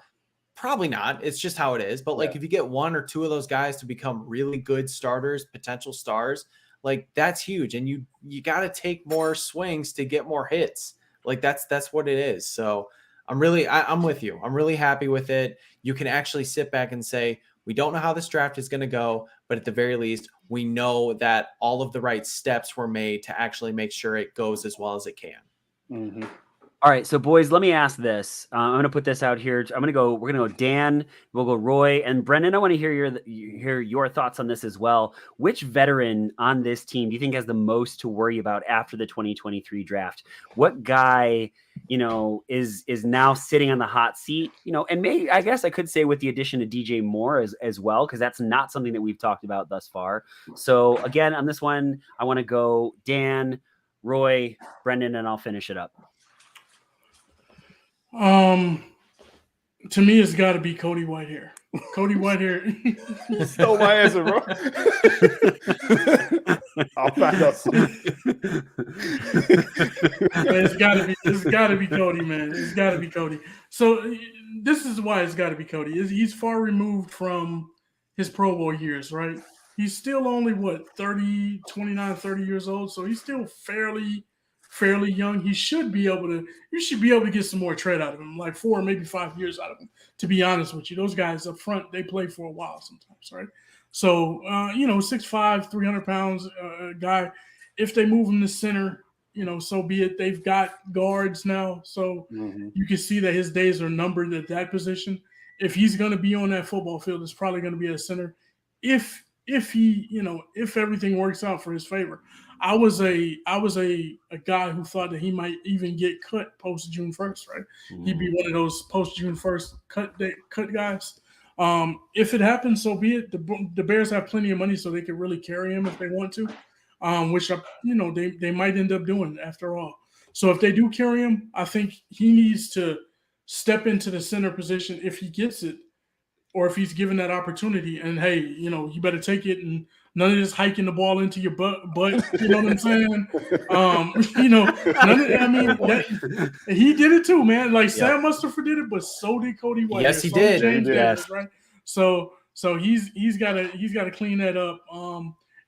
Probably not. It's just how it is. But like, if you get 1 or 2 of those guys to become really good starters, potential stars, like, that's huge. And you got to take more swings to get more hits. Like, that's what it is. So I'm with you. I'm really happy with it. You can actually sit back and say, we don't know how this draft is going to go, but at the very least, we know that all of the right steps were made to actually make sure it goes as well as it can. All right, so boys, let me ask this. I'm going to put this out here. We're going to go Dan, we'll go Roy, and Brendan. I want to hear your thoughts on this as well. Which veteran on this team do you think has the most to worry about after the 2023 draft? What guy, is now sitting on the hot seat? And maybe, I guess I could say with the addition of DJ Moore as well, because that's not something that we've talked about thus far. So again, on this one, I want to go Dan, Roy, Brendan, and I'll finish it up. To me, it's got to be Cody Whitehair. Cody Whitehair. You stole my answer, bro. I'll find out soon. It's got to be Cody, man. It's got to be Cody. So this is why it's got to be Cody. He's far removed from his Pro Bowl years, right? He's still only 29, 30 years old. So he's still fairly young. You should be able to get some more tread out of him, like 4, maybe 5 years out of him, to be honest with you. Those guys up front, they play for a while sometimes, right? So, 6'5", 300 pounds guy, if they move him to center, so be it. They've got guards now. So you can see that his days are numbered at that position. If he's going to be on that football field, it's probably going to be at center. If everything works out for his favor. I was a guy who thought that he might even get cut post June 1st, right? He'd be one of those post June 1st cut guys. If it happens, so be it. The Bears have plenty of money, so they could really carry him if they want to, which they might end up doing after all. So if they do carry him, I think he needs to step into the center position if he gets it, or if he's given that opportunity. And hey, you better take it, and none of this hiking the ball into your butt. You know what I'm saying? He did it too, man. Like Sam Mustipher did it, but so did Cody White. Yes, he did. James Davis, right? So he's got to clean that up.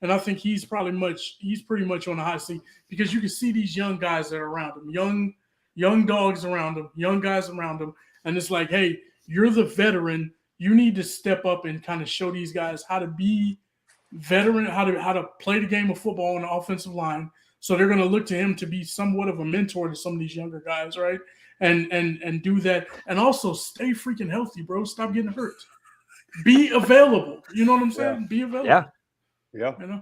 And I think he's pretty much on the hot seat, because you can see these young guys that are around him, young dogs around him, young guys around him, and it's like, hey, you're the veteran. You need to step up and kind of show these guys how to be veteran, how to play the game of football on the offensive line. So they're going to look to him to be somewhat of a mentor to some of these younger guys, right? And do that, and also stay freaking healthy, bro. Stop getting hurt. Be available. You know what I'm saying? Yeah. Be available. Yeah. You know?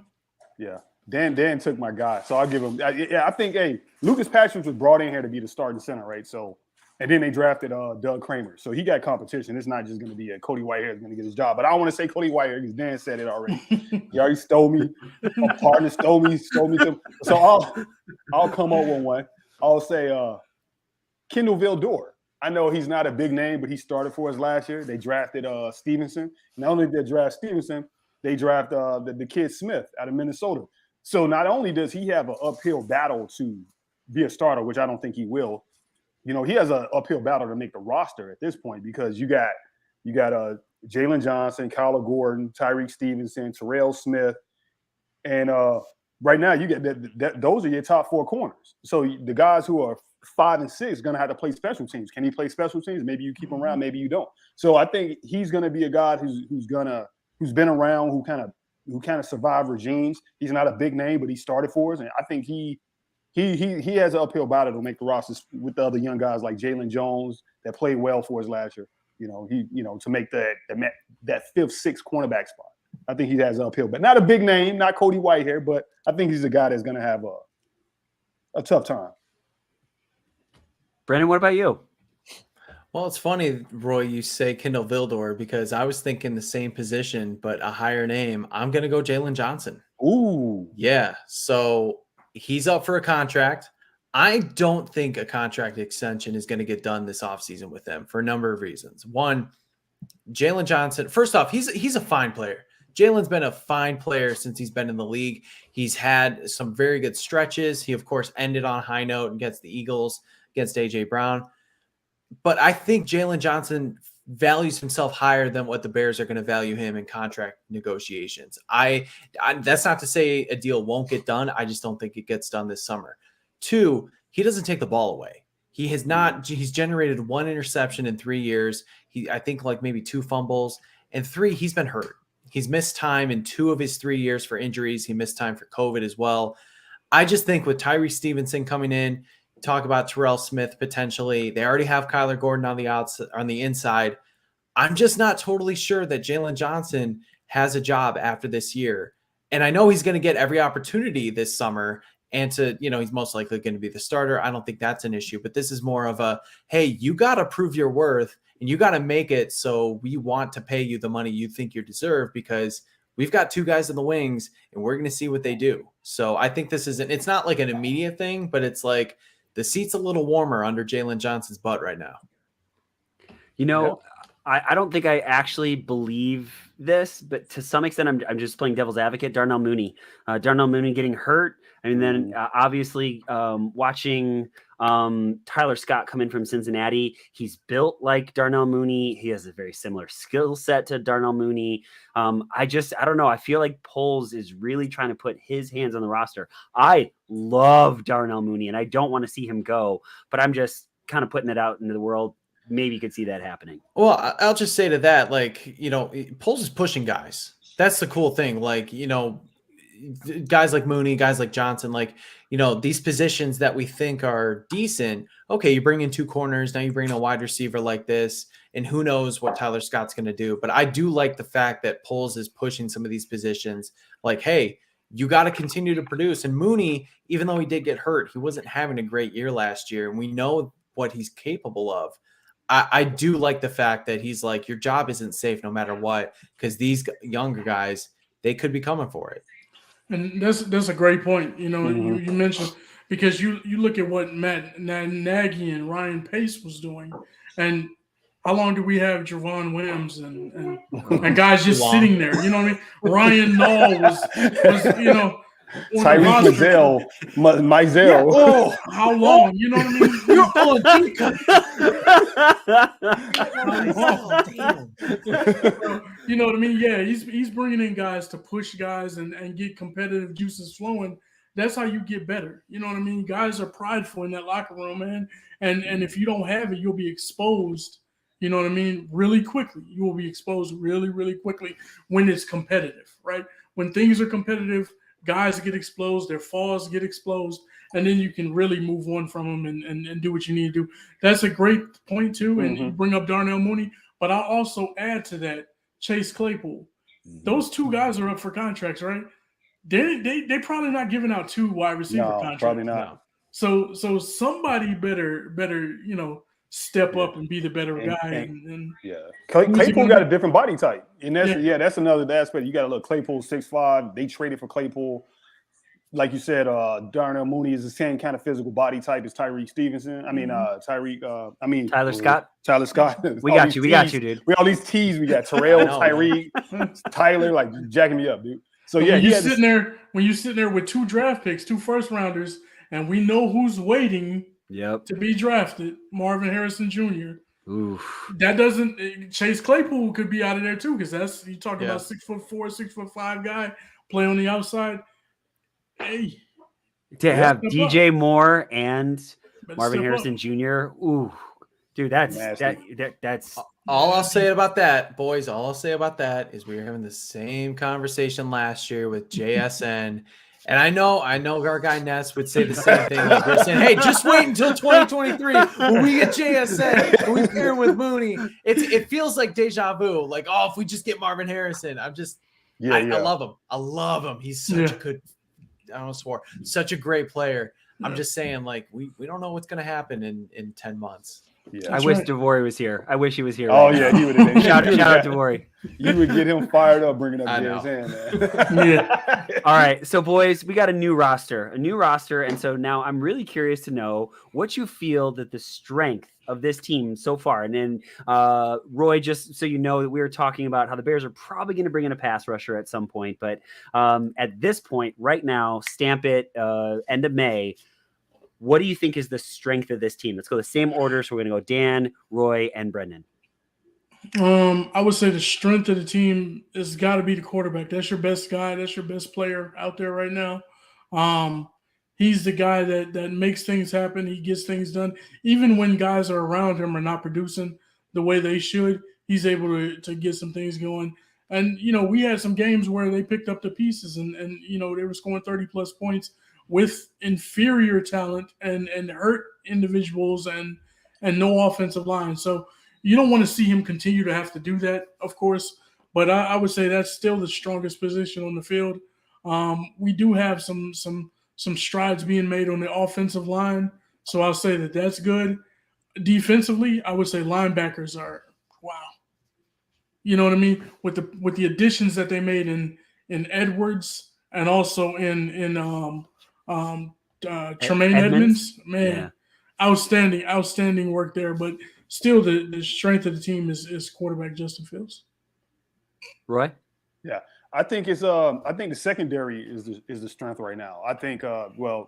Yeah. Dan took my guy, so I'll give him. I think, Lucas Patrick was brought in here to be the starting center, right? So, and then they drafted Doug Kramer, so he got competition. It's not just going to be Cody Whitehair is going to get his job, but I don't want to say Cody Whitehair because Dan said it already. He already stole me. My partner stole me. So I'll come up with one. I'll say Kendall Vildor. I know he's not a big name, but he started for us last year. They drafted Stevenson. Not only did they draft Stevenson, they draft the kid Smith out of Minnesota. So not only does he have an uphill battle to be a starter, which I don't think he will, he has an uphill battle to make the roster at this point because you got Jalen Johnson, Kyler Gordon, Tyreek Stevenson, Terrell Smith, and right now you get those are your top 4 corners. So the guys who are 5 and 6 are going to have to play special teams. Can he play special teams? Maybe you keep him around, maybe you don't. So I think he's going to be a guy who's been around, who kind of survived regimes. He's not a big name, but he started for us, and I think he has an uphill battle to make the rosters with the other young guys like Jalen Jones that played well for us last year. To make that 5th, 6th cornerback spot. I think he has an uphill, but not a big name, not Cody Whitehair, but I think he's a guy that's going to have a tough time. Brandon, what about you? Well, it's funny, Roy, you say Kendall Vildor because I was thinking the same position, but a higher name. I'm going to go Jalen Johnson. Ooh. Yeah. So he's up for a contract. I don't think a contract extension is going to get done this offseason with them for a number of reasons. One, Jalen Johnson, first off, he's a fine player. Jalen's been a fine player since he's been in the league. He's had some very good stretches. He, of course, ended on a high note against the Eagles, against A.J. Brown. But I think Jalen Johnson values himself higher than what the Bears are going to value him in contract negotiations. That's not to say a deal won't get done. I just don't think it gets done this summer. 2, he doesn't take the ball away. He's generated 1 interception in 3 years. I think like maybe 2 fumbles. And 3, he's been hurt. He's missed time in 2 of his 3 years for injuries. He missed time for COVID as well. I just think with Tyree Stevenson coming in, talk about Terrell Smith potentially. They already have Kyler Gordon on the inside. I'm just not totally sure that Jalen Johnson has a job after this year. And I know he's going to get every opportunity this summer and he's most likely going to be the starter. I don't think that's an issue, but this is more of a, hey, you got to prove your worth and you got to make it. So we want to pay you the money you think you deserve because we've got 2 guys in the wings and we're going to see what they do. So I think it's not like an immediate thing, but it's like the seat's a little warmer under Jalen Johnson's butt right now. I don't think I actually believe this, but to some extent, I'm just playing devil's advocate. Darnell Mooney getting hurt. I mean, then obviously watching Tyler Scott come in from Cincinnati. He's built like Darnell Mooney. He has a very similar skill set to Darnell Mooney. I don't know. I feel like Poles is really trying to put his hands on the roster. I love Darnell Mooney, and I don't want to see him go, but I'm just kind of putting it out into the world. Maybe you could see that happening. Well, I'll just say to that, Poles is pushing guys. That's the cool thing. Guys like Mooney, guys like Johnson, these positions that we think are decent. Okay, you bring in 2 corners. Now you bring in a wide receiver like this, and who knows what Tyler Scott's going to do. But I do like the fact that Poles is pushing some of these positions. Like, hey, you got to continue to produce. And Mooney, even though he did get hurt, he wasn't having a great year last year, and we know what he's capable of. I do like the fact that he's like, your job isn't safe no matter what, because these younger guys, they could be coming for it. And that's a great point. You mentioned, because you look at what Matt Nagy and Ryan Pace was doing, and how long do we have Javon Williams and guys just sitting there? You know what I mean? Ryan Nall was Tyreek Mizell. Yeah. Oh, how long? You know what I mean? You know what I mean? Yeah, he's bringing in guys to push guys and get competitive juices flowing. That's how you get better. You know what I mean? Guys are prideful in that locker room, man. And if you don't have it, you'll be exposed. You know what I mean? Really quickly. You will be exposed really, really quickly when it's competitive, right? when things are competitive, guys get exposed, their falls get exposed, and then you can really move on from them and do what you need to do. That's a great point too, and you bring up Darnell Mooney, but I'll also add to that Chase Claypool. Those two guys are up for contracts, right? They probably not giving out 2 wide receiver contracts. Probably not. So somebody better step up and be the better guy. Claypool got a different body type, and that's another aspect. You got to look. Claypool 6'5". They traded for Claypool. Like you said, Darnell Mooney is the same kind of physical body type as Tyreek Stevenson. Tyler Scott. Tyler Scott. We got you, dude. We all these T's. We got Terrell, Tyreek, Tyler, like jacking me up, dude. So when you're sitting there with 2 draft picks, 2 first rounders, and we know who's waiting to be drafted, Marvin Harrison Jr. Oof. That doesn't Chase Claypool could be out of there too, because that's you talking about 6'4", 6'5" guy play on the outside. Hey, to have DJ Moore and Marvin Harrison Jr. Ooh, dude, that's all I'll say about that, boys. All I'll say about that is we were having the same conversation last year with JSN. And I know our guy Ness would say the same thing. Like we're saying, hey, just wait until 2023 when we get JSN and we pair him with Mooney. It feels like deja vu. Like, if we just get Marvin Harrison, I love him. I love him. He's such a good. I almost swore. Such a great player. I'm just saying, like, we don't know what's going to happen in 10 months. Yeah, I wish DeVore was here. I wish he was here. Oh, yeah, he would have been. Shout out DeVore. You would get him fired up bringing up JSN, man. Yeah. All right, so boys, we got a new roster, and so now I'm really curious to know what you feel that the strength of this team so far. And then, Roy, just so you know that we were talking about how the Bears are probably going to bring in a pass rusher at some point, but at this point, right now, stamp it, end of May. What do you think is the strength of this team? Let's go the same order. So we're going to go Dan, Roy, and Brendan. I would say the strength of the team has got to be the quarterback. That's your best guy. That's your best player out there right now. He's the guy that makes things happen. He gets things done. Even when guys are around him are not producing the way they should, he's able to get some things going. And, we had some games where they picked up the pieces and they were scoring 30-plus points with inferior talent and hurt individuals and no offensive line. So you don't want to see him continue to have to do that, of course. But I would say that's still the strongest position on the field. We do have some strides being made on the offensive line. So I'll say that's good. Defensively, I would say linebackers are wow. You know what I mean? With the additions that they made in Edwards and also in Tremaine Edmonds, man, outstanding work there. But still, the strength of the team is quarterback Justin Fields. Roy? Yeah, I think it's I think the secondary is the strength right now. I think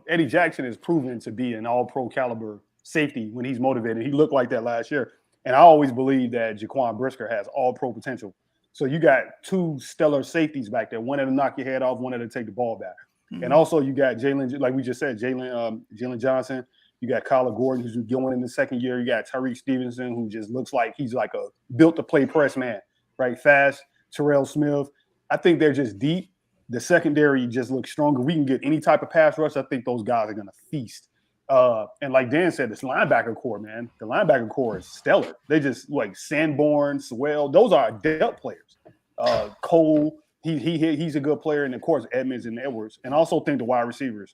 Eddie Jackson is proven to be an all-pro caliber safety when he's motivated. He looked like that last year, and I always believe that Jaquan Brisker has all-pro potential. So you got 2 stellar safeties back there, one that'll knock your head off, one that'll take the ball back. Mm-hmm. And also you got Jalen, like we just said, Jalen Johnson. You got Kyler Gordon, who's going in the second year. You got Tyreek Stevenson, who just looks like he's like a built-to-play press man, right? Fast. Terrell Smith. I think they're just deep. The secondary just looks stronger. We can get any type of pass rush. I think those guys are going to feast. And like Dan said, this linebacker core, man, the linebacker core is stellar. They just like Sanborn, Sewell. Those are depth players. Cole, he's a good player. And, of course, Edmonds and Edwards. And I also think the wide receivers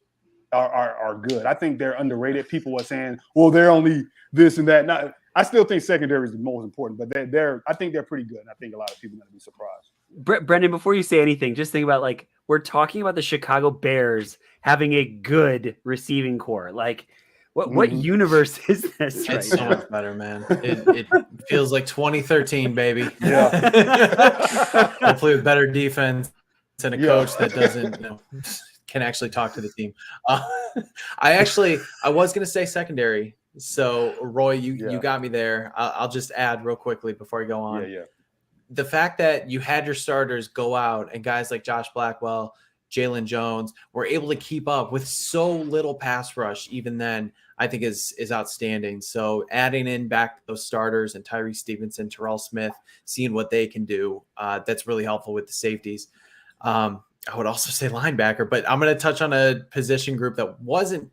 are good. I think they're underrated. People are saying, well, they're only this and that. Not, I still think secondary is the most important, but I think they're pretty good. And I think a lot of people are going to be surprised. Brendan, before you say anything, just think about we're talking about the Chicago Bears having a good receiving core. Like, what universe is this? It's so much better, man. It feels like 2013, baby. Yeah. Hopefully with better defense and a coach that doesn't can actually talk to the team. I was going to say secondary. So, Roy, you got me there. I'll just add real quickly before you go on. Yeah. The fact that you had your starters go out and guys like Josh Blackwell, Jalen Jones were able to keep up with so little pass rush even then, I think is outstanding. So adding in back those starters and Tyree Stevenson, Terrell Smith, seeing what they can do, that's really helpful with the safeties. I would also say linebacker, but I'm going to touch on a position group that wasn't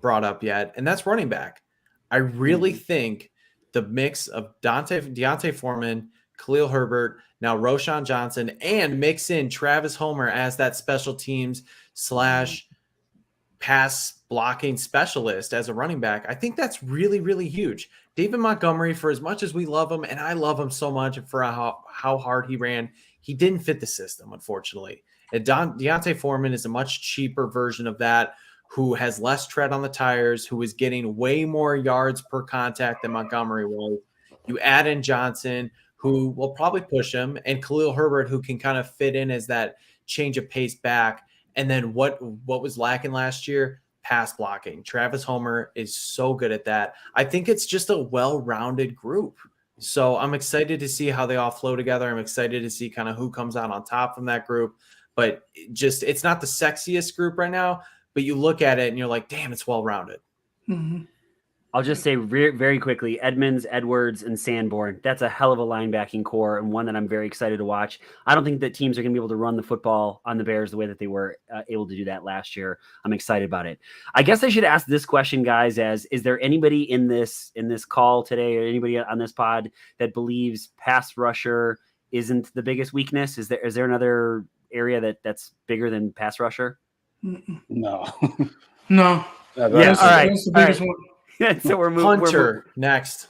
brought up yet, and that's running back. I really think the mix of Deontay Foreman, Khalil Herbert, now Roshan Johnson, and mix in Travis Homer as that special teams / pass blocking specialist as a running back. I think that's really, really huge. David Montgomery, for as much as we love him, and I love him so much for how hard he ran, he didn't fit the system, unfortunately. And Deontay Foreman is a much cheaper version of that, who has less tread on the tires, who is getting way more yards per contact than Montgomery was. You add in Johnson, who will probably push him, and Khalil Herbert, who can kind of fit in as that change of pace back. And then what was lacking last year? Pass blocking. Travis Homer is so good at that. I think it's just a well-rounded group. So I'm excited to see how they all flow together. I'm excited to see kind of who comes out on top from that group. But it's not the sexiest group right now, but you look at it and you're like, damn, it's well-rounded. Mm-hmm. I'll just say very quickly, Edmonds, Edwards, and Sanborn. That's a hell of a linebacking core and one that I'm very excited to watch. I don't think that teams are going to be able to run the football on the Bears the way that they were able to do that last year. I'm excited about it. I guess I should ask this question, guys, is there anybody in this call today or anybody on this pod that believes pass rusher isn't the biggest weakness? Is there another area that's bigger than pass rusher? No. No. Yeah, all right. That's the biggest one. So we're moving. Hunter next.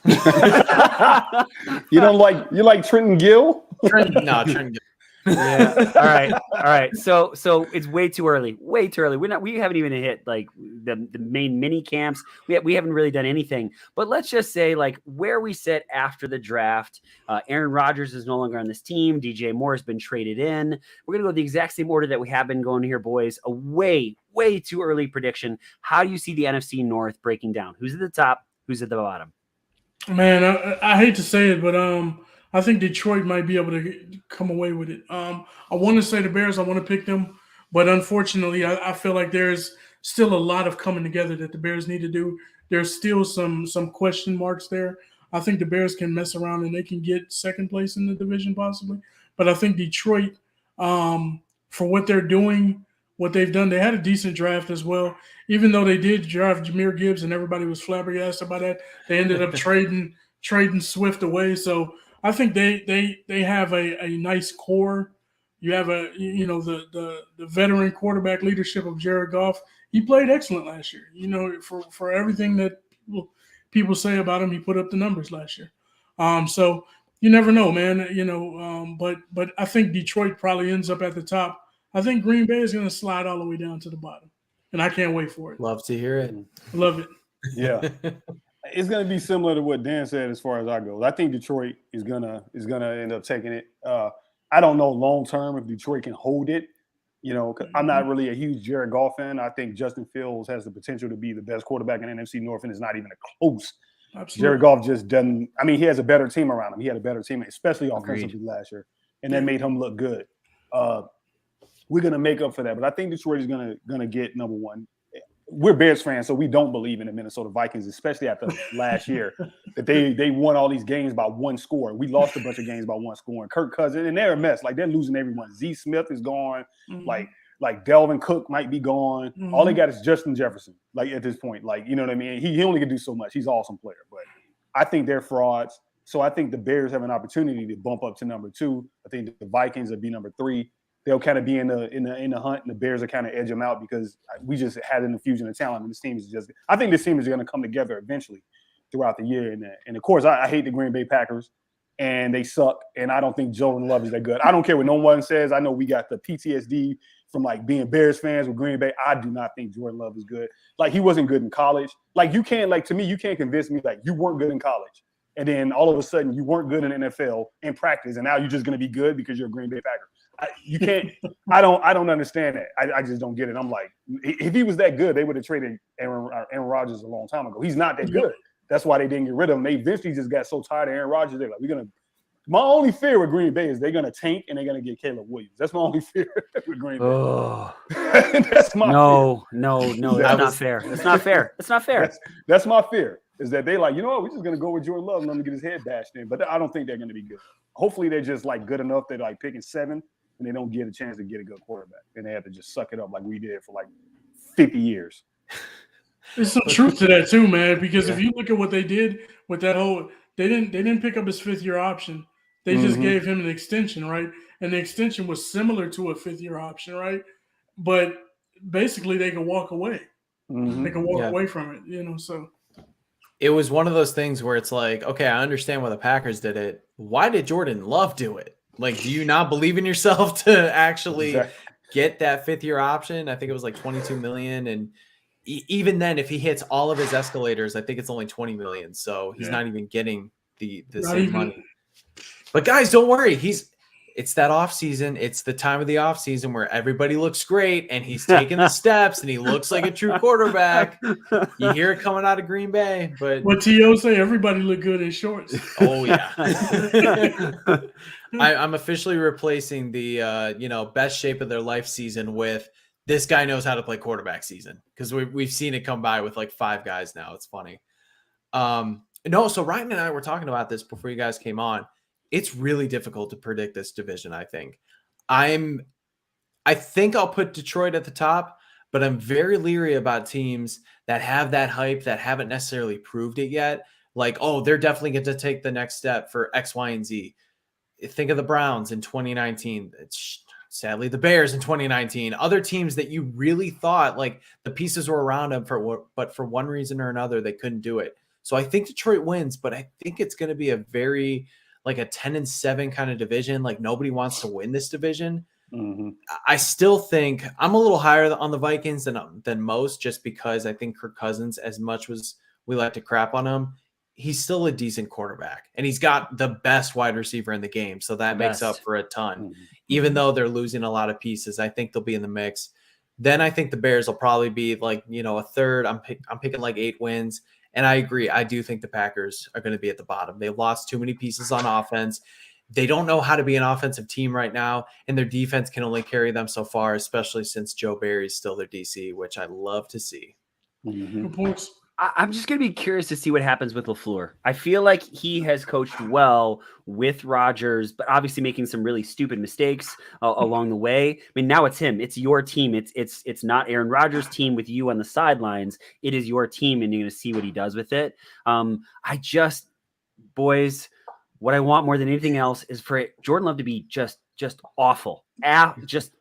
You like Trenton Gill? Trenton Gill. Yeah. All right. So it's way too early. We haven't even hit like the main mini camps. We haven't really done anything. But let's just say like where we sit after the draft. Aaron Rodgers is no longer on this team. DJ Moore has been traded in. We're gonna go the exact same order that we have been going here, boys. A way too early prediction. How do you see the NFC North breaking down? Who's at the top? Who's at the bottom? Man, I hate to say it, but I think Detroit might be able to come away with it. I want to say the Bears. I want to pick them, but unfortunately, I feel like there's still a lot of coming together that the Bears need to do. There's still some question marks there. I think the Bears can mess around and they can get second place in the division possibly. But I think Detroit, for what they're doing, what they've done, they had a decent draft as well. Even though they did draft Jahmyr Gibbs and everybody was flabbergasted by that, they ended up trading Swift away. So I think they have a nice core. You have the veteran quarterback leadership of Jared Goff. He played excellent last year. For everything that people say about him, he put up the numbers last year. So you never know, man. But I think Detroit probably ends up at the top. I think Green Bay is going to slide all the way down to the bottom, and I can't wait for it. Love to hear it. Love it. Yeah. It's going to be similar to what Dan said as far as I go. I think Detroit is gonna end up taking it. I don't know long term if Detroit can hold it. I'm not really a huge Jared Goff fan. I think Justin Fields has the potential to be the best quarterback in NFC North, and it's not even close. Absolutely. Jared Goff just doesn't. I mean, he has a better team around him. He had a better team, especially offensively last year, and that made him look good. We're gonna make up for that, but I think Detroit is gonna get number one. We're Bears fans, so we don't believe in the Minnesota Vikings, especially after last year that they won all these games by one score. We lost a bunch of games by one score. And Kirk Cousins, and they're a mess. Like they're losing everyone. Z Smith is gone. Mm-hmm. Like Delvin Cook might be gone. Mm-hmm. All they got is Justin Jefferson. Like at this point, like you know what I mean. He only can do so much. He's an awesome player, but I think they're frauds. So I think the Bears have an opportunity to bump up to number 2. I think the Vikings will be number 3. They'll kind of be in the hunt, and the Bears will kind of edge them out because we just had an infusion of talent, and this team is just. I think this team is going to come together eventually throughout the year, and of course, I hate the Green Bay Packers, and they suck, and I don't think Jordan Love is that good. I don't care what no one says. I know we got the PTSD from like being Bears fans with Green Bay. I do not think Jordan Love is good. Like he wasn't good in college. Like you can't to me, you can't convince me like you weren't good in college, and then all of a sudden you weren't good in the NFL in practice, and now you're just going to be good because you're a Green Bay Packer. You can't. I don't understand that. I just don't get it. I'm like, if he was that good, they would have traded Aaron Rodgers a long time ago. He's not that good. That's why they didn't get rid of him. They eventually just got so tired of Aaron Rodgers. They're like, my only fear with Green Bay is they're gonna tank and they're gonna get Caleb Williams. That's my only fear with Green Bay. Oh. That's my fear. No, that's not fair. That's not fair. That's not fair. That's my fear. Is that they like, we're just gonna go with Jordan Love and let him get his head bashed in. But I don't think they're gonna be good. Hopefully they're just like good enough. They're like picking 7. and they don't get a chance to get a good quarterback, and they have to just suck it up like we did for like 50 years. There's some truth to that too, man. Because if you look at what they did with that whole, they didn't pick up his 5th-year option. They just gave him an extension, right? And the extension was similar to a 5th-year option, right? But basically, they could walk away. They can walk away from it, you know. So it was one of those things where it's like, okay, I understand why the Packers did it. Why did Jordan Love do it? Like, do you not believe in yourself to actually get that 5th-year option? I think it was like $22 million, and even then, if he hits all of his escalators, I think it's only $20 million. So he's not even getting the same money. But guys, don't worry. It's that off season. It's the time of the off season where everybody looks great and he's taking the steps and he looks like a true quarterback. You hear it coming out of Green Bay, but what T.O. say, everybody look good in shorts. Oh yeah. I'm officially replacing the best shape of their life season with this guy knows how to play quarterback season, because we've seen it come by with like 5 guys now. It's funny. So Ryan and I were talking about this before you guys came on. It's really difficult to predict this division, I think. I think I'll put Detroit at the top, but I'm very leery about teams that have that hype that haven't necessarily proved it yet. Like, oh, they're definitely going to take the next step for X, Y, and Z. Think of the Browns in 2019. Sadly, the Bears in 2019. Other teams that you really thought like the pieces were around them but for one reason or another, they couldn't do it. So I think Detroit wins, but I think it's going to be a very like a 10-7 kind of division. Like nobody wants to win this division. I still think I'm a little higher on the Vikings than most, just because I think Kirk Cousins, as much as we like to crap on him, he's still a decent quarterback, and he's got the best wide receiver in the game. So that makes up for a ton. Even though they're losing a lot of pieces, I think they'll be in the mix. Then I think the Bears will probably be like, a third. I'm picking like 8 wins. And I agree. I do think the Packers are going to be at the bottom. They've lost too many pieces on offense. They don't know how to be an offensive team right now, and their defense can only carry them so far, especially since Joe Barry's still their DC, which I love to see. Good points. I'm just going to be curious to see what happens with LaFleur. I feel like he has coached well with Rodgers, but obviously making some really stupid mistakes along the way. I mean, now it's him. It's your team. It's not Aaron Rodgers' team with you on the sidelines. It is your team, and you're going to see what he does with it. Boys, what I want more than anything else is for Jordan Love to be just awful. Just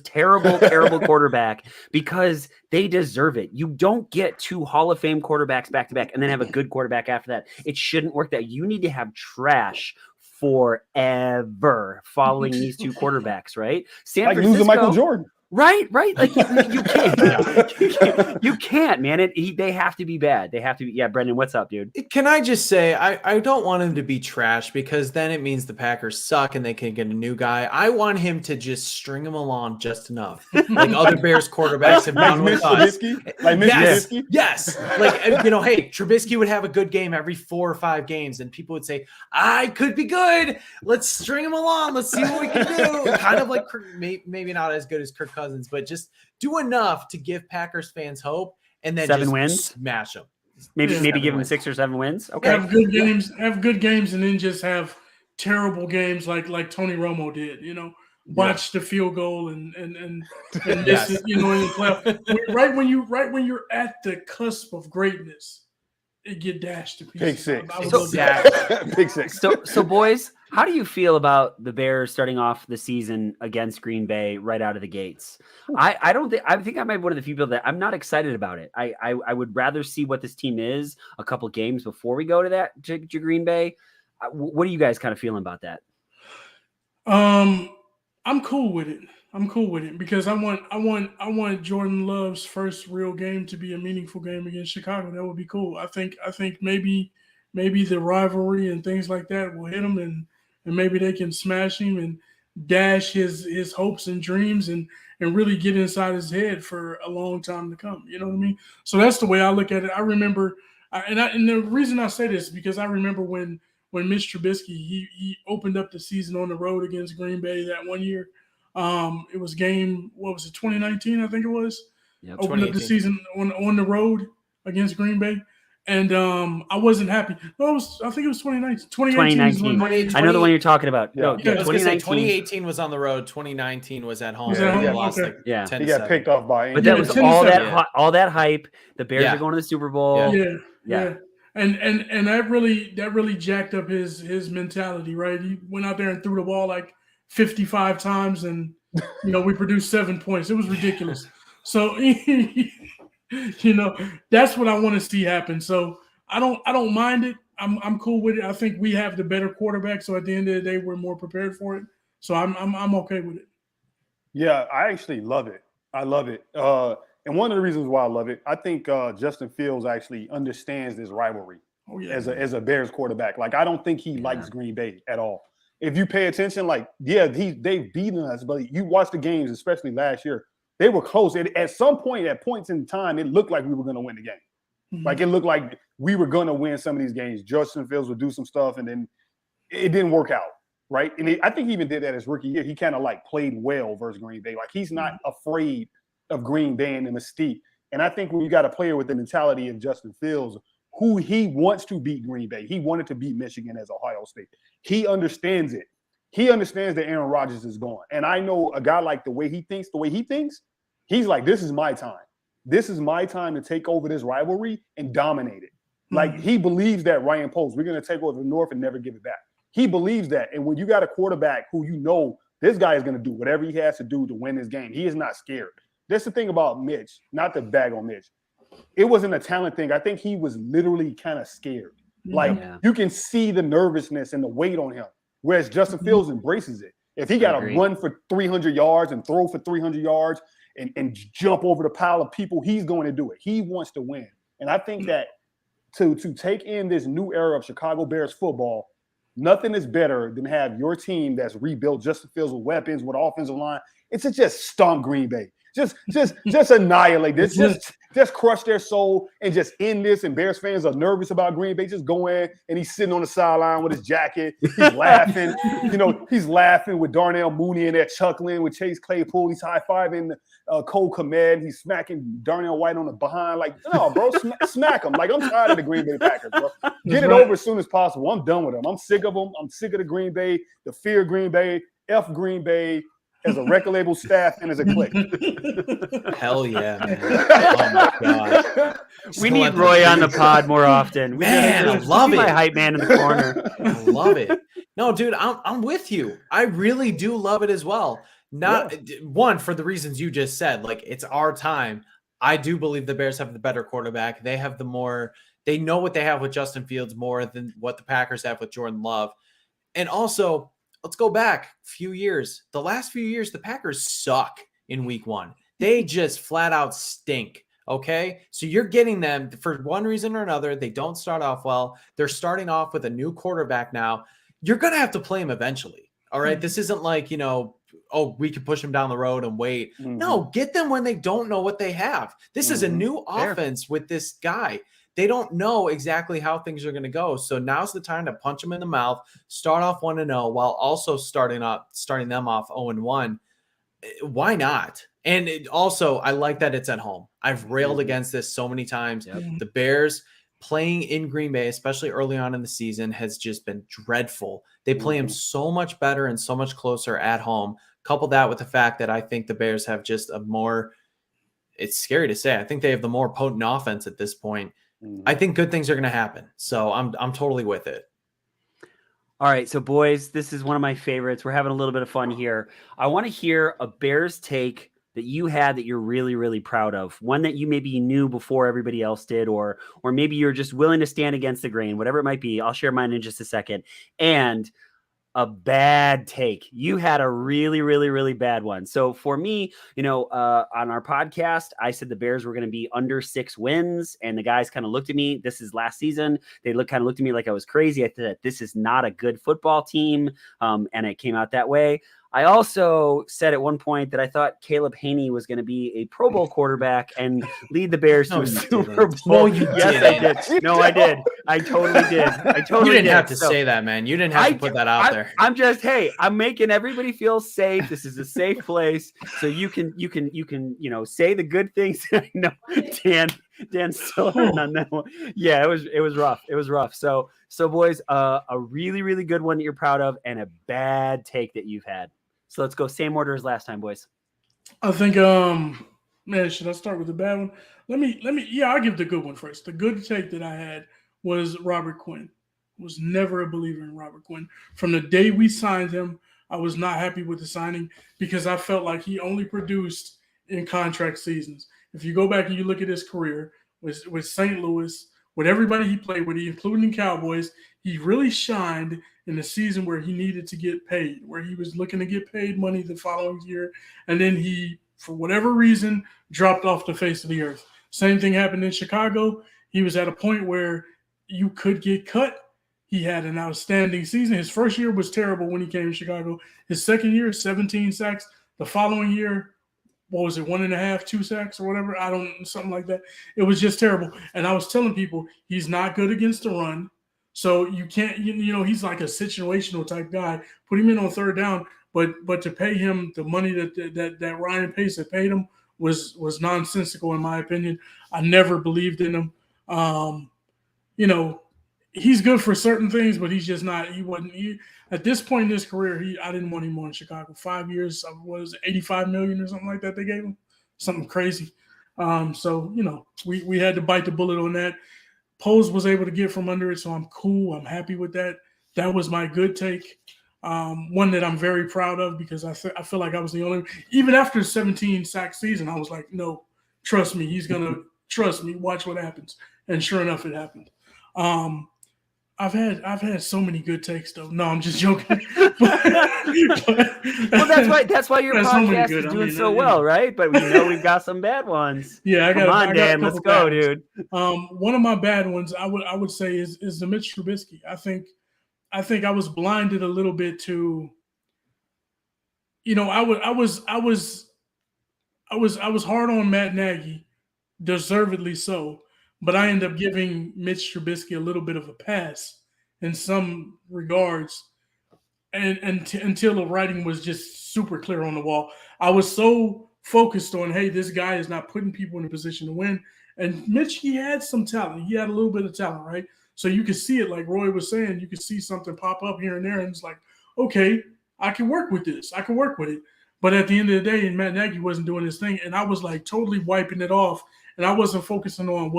terrible quarterback, because they deserve it. You don't get 2 Hall of Fame quarterbacks back to back and then have a good quarterback after that. It shouldn't work that. You need to have trash forever following these 2 quarterbacks, right? San like Francisco, losing Michael Jordan. Right. Like you can't. You can't, man. They have to be bad. They have to be. Yeah, Brendan, what's up, dude? Can I just say, I don't want him to be trash, because then it means the Packers suck and they can get a new guy. I want him to just string him along just enough, like other Bears quarterbacks have done with us. Trubisky? Yes. Like, hey, Trubisky would have a good game every 4 or 5 games, and people would say, I could be good. Let's string him along. Let's see what we can do. Kind of like maybe not as good as Kirk Cousins, but just do enough to give Packers fans hope, and then 7 just wins, smash them. Maybe give them 6 or 7 wins. Okay, have good games, and then just have terrible games like Tony Romo did. Botch the field goal and miss it. In the playoff. Right when you're at the cusp of greatness, it get dashed to pieces. Pick six. So boys, how do you feel about the Bears starting off the season against Green Bay right out of the gates? I think I might be one of the few people that I'm not excited about it. I would rather see what this team is a couple games before we go to Green Bay. What are you guys kind of feeling about that? I'm cool with it. Because I want Jordan Love's first real game to be a meaningful game against Chicago. That would be cool. I think maybe the rivalry and things like that will hit him, and maybe they can smash him and dash his hopes and dreams and really get inside his head for a long time to come. You know what I mean? So that's the way I look at it. I remember, and the reason I say this is because I remember when Mitch Trubisky, he opened up the season on the road against Green Bay that one year. It was 2019, I think it was. Yep, opened up the season on the road against Green Bay. And I wasn't happy. No, I think it was 2019. 2019. I know the one you're talking about. Yeah. No, I was gonna say 2019. 2018 was on the road. 2019 was at home. Was at home? They lost Okay. like Yeah. 10 He to got 7. picked off by But Indy. that was 10 all to that 7. all that hype. The Bears Yeah. are going to the Super Bowl. Yeah. And that really jacked up his mentality, right? He went out there and threw the ball like 55 times, and we produced 7 points. It was ridiculous. So that's what I want to see happen. So I don't mind it. I'm cool with it. I think we have the better quarterback. So at the end of the day, we're more prepared for it. So I'm okay with it. Yeah, I actually love it. I love it. And one of the reasons why I love it, I think Justin Fields actually understands this rivalry as a Bears quarterback. Like, I don't think he likes Green Bay at all. If you pay attention, they've beaten us, but you watch the games, especially last year, they were close. At some point, at points in time, it looked like we were going to win the game. Mm-hmm. Like, it looked like we were going to win some of these games. Justin Fields would do some stuff, and then it didn't work out, right? And I think he even did that his rookie year. He kind of played well versus Green Bay. Like, he's not afraid of Green Bay and the mystique. And I think when you got a player with the mentality of Justin Fields, who he wants to beat Green Bay. He wanted to beat Michigan as Ohio State. He understands it. He understands that Aaron Rodgers is gone. And I know a guy like the way he thinks, he's like, this is my time. This is my time to take over this rivalry and dominate it. Like, he believes that Ryan Post, we're going to take over the North and never give it back. He believes that. And when you got a quarterback who this guy is going to do whatever he has to do to win this game, he is not scared. That's the thing about Mitch, not to bag on Mitch. It wasn't a talent thing. I think he was literally kind of scared. You can see the nervousness and the weight on him, whereas Justin Fields embraces it. If he got to run for 300 yards and throw for 300 yards and jump over the pile of people, he's going to do it. He wants to win. And I think that to take in this new era of Chicago Bears football, nothing is better than have your team that's rebuilt Justin Fields with weapons, with offensive line. It's to just stomp Green Bay. Just annihilate this. Just crush their soul and just end this. And Bears fans are nervous about Green Bay. Just go in and he's sitting on the sideline with his jacket. He's laughing. He's laughing with Darnell Mooney in there, chuckling with Chase Claypool. He's high-fiving Cole Kmet. He's smacking Darnell White on the behind. Like, no, bro, smack him. Like, I'm tired of the Green Bay Packers, bro. Get it over as soon as possible. I'm done with them. I'm sick of them. I'm sick of the Green Bay, the fear of Green Bay, F Green Bay, as a record label staff and as a clique. Hell yeah, man. Oh my God. We need Roy on the pod more often. I love it. My hype man in the corner. I love it. No, dude, I'm with you. I really do love it as well. One, for the reasons you just said, like, it's our time. I do believe the Bears have the better quarterback. They have they know what they have with Justin Fields more than what the Packers have with Jordan Love. And also, let's go back a few years. The last few years, the Packers suck in week 1. They just flat out stink. Okay. So you're getting them for one reason or another. They don't start off well. They're starting off with a new quarterback now. You're going to have to play him eventually. All right. This isn't like, we can push them down the road and wait. No, get them when they don't know what they have. This is a new offense with this guy. They don't know exactly how things are going to go. So now's the time to punch them in the mouth, start off 1-0 while also starting them off 0-1. Why not? And also, I like that it's at home. I've railed against this so many times. Yep. The Bears playing in Green Bay, especially early on in the season, has just been dreadful. They play them so much better and so much closer at home. Couple that with the fact that I think the Bears have just it's scary to say, I think they have the more potent offense at this point. I think good things are going to happen. So I'm totally with it. All right. So, boys, this is one of my favorites. We're having a little bit of fun here. I want to hear a Bears take that you had that you're really, really proud of. One that you maybe knew before everybody else did, or maybe you're just willing to stand against the grain, whatever it might be. I'll share mine in just a second. And a bad take. You had a really, really, really bad one. So for me, on our podcast, I said the Bears were going to be under 6 wins, and the guys kind of looked at me. This is last season. They looked at me like I was crazy. I thought this is not a good football team, and it came out that way. I also said at one point that I thought Caleb Haney was going to be a Pro Bowl quarterback and lead the Bears to a Super Bowl. No, you I did. No, I did. I totally did. You didn't have to say that, man. You didn't have to put that out there. I'm just, I'm making everybody feel safe. This is a safe place, so you can say the good things. I know, Dan. Dan's still hurting on that one. Yeah, it was rough. It was rough. So boys, a really, really good one that you're proud of, and a bad take that you've had. So let's go same order as last time, boys. I think man, should I start with the bad one? Let me I'll give the good one first. The good take that I had was Robert Quinn. Was never a believer in Robert Quinn. From the day we signed him, I was not happy with the signing because I felt like he only produced in contract seasons. If you go back and you look at his career with St. Louis, with everybody he played with, including the Cowboys, he really shined in the season where he needed to get paid, where he was looking to get paid money the following year. And then he, for whatever reason, dropped off the face of the earth. Same thing happened in Chicago. He was at a point where you could get cut. He had an outstanding season. His first year was terrible when he came to Chicago. His second year, 17 sacks. The following year, what was it, 1.5, 2 sacks or whatever? Something like that. It was just terrible. And I was telling people he's not good against the run. So you can't, he's like a situational type guy. Put him in on third down, but to pay him the money that Ryan Pace had paid him was nonsensical in my opinion. I never believed in him. He's good for certain things, but he's just not. At this point in his career, I didn't want him on Chicago. 5 years, what was it, $85 million or something like that they gave him? Something crazy. We had to bite the bullet on that. Pose was able to get from under it, so I'm cool. I'm happy with that. That was my good take. One that I'm very proud of because I feel like I was the only. Even after the 17 sack season, I was like, no, trust me, he's gonna trust me. Watch what happens, and sure enough, it happened. I've had so many good takes though. No, I'm just joking. Well, that's why your podcast is doing so well, right? But we know we've got some bad ones. Yeah, Come on, Dan, let's go, dude. One of my bad ones I would say is the Mitch Trubisky. I think I was blinded a little bit to. I was hard on Matt Nagy, deservedly so. But I end up giving Mitch Trubisky a little bit of a pass in some regards, and until the writing was just super clear on the wall. I was so focused on, hey, this guy is not putting people in a position to win. And Mitch, he had some talent. He had a little bit of talent, right? So you could see it, like Roy was saying, you could see something pop up here and there, and it's like, okay, I can work with this. I can work with it. But at the end of the day, Matt Nagy wasn't doing his thing, and I was like totally wiping it off, and I wasn't focusing on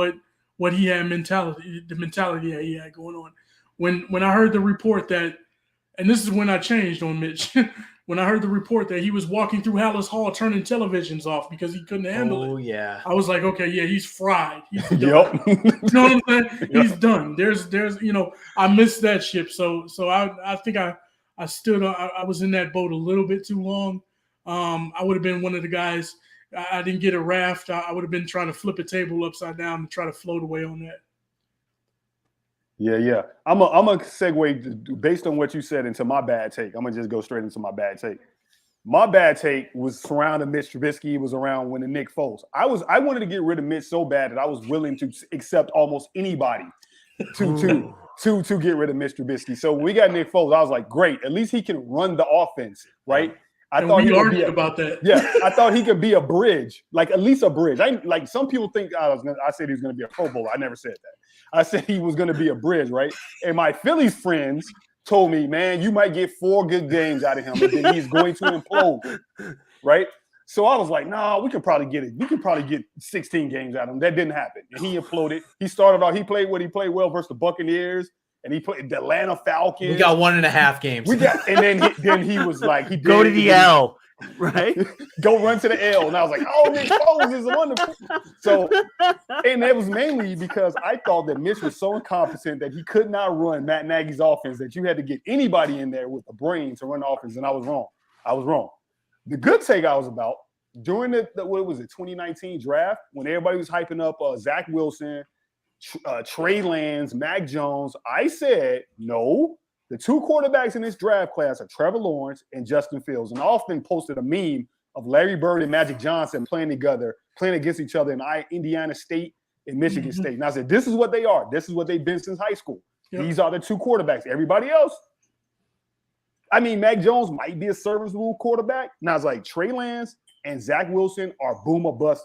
what he had the mentality that he had going on. When I heard the report that, and this is when I changed on Mitch, when I heard the report that he was walking through Hallis Hall turning televisions off because he couldn't handle it. Oh, yeah. I was like, okay, yeah, he's fried. He's done. Yep. You know what I'm saying? He's done. There's I missed that ship. So I think I stood on, I was in that boat a little bit too long. I would have been one of the guys. I didn't get a raft. I would have been trying to flip a table upside down and try to float away on that. Yeah. I'm a segue based on what you said into my bad take. I'm gonna just go straight into my bad take. My bad take was surrounding Mitch Trubisky. It was around when the Nick Foles. I wanted to get rid of Mitch so bad that I was willing to accept almost anybody to get rid of Mitch Trubisky. So when we got Nick Foles, I was like, great. At least he can run the offense, right? I thought we argued about that. Yeah, I thought he could be a bridge, like at least a bridge. Like some people think I said he was going to be a Pro Bowler. I never said that. I said he was going to be a bridge, right? And my Phillies friends told me, man, you might get 4 good games out of him, and then he's going to implode, right? So I was like, nah, we could probably get it. We could probably get 16 games out of him. That didn't happen. And he imploded. He started off. He played well versus the Buccaneers. And he put the Atlanta Falcons. We got 1.5 games. Then he was like, he go to the L, right? Go run to the L. And I was like, oh, Nick Foles is wonderful. So, and that was mainly because I thought that Mitch was so incompetent that he could not run Matt Nagy's offense, that you had to get anybody in there with a brain to run the offense. And I was wrong. The good take I was about during the 2019 draft, when everybody was hyping up Zach Wilson, Trey Lance, Mac Jones, I said, no, the 2 quarterbacks in this draft class are Trevor Lawrence and Justin Fields. And I often posted a meme of Larry Bird and Magic Johnson playing against each other in Indiana State and Michigan State. And I said, this is what they are. This is what they've been since high school. Yep. These are the 2 quarterbacks. Everybody else, I mean, Mac Jones might be a serviceable quarterback. And I was like, Trey Lance and Zach Wilson are boom or bust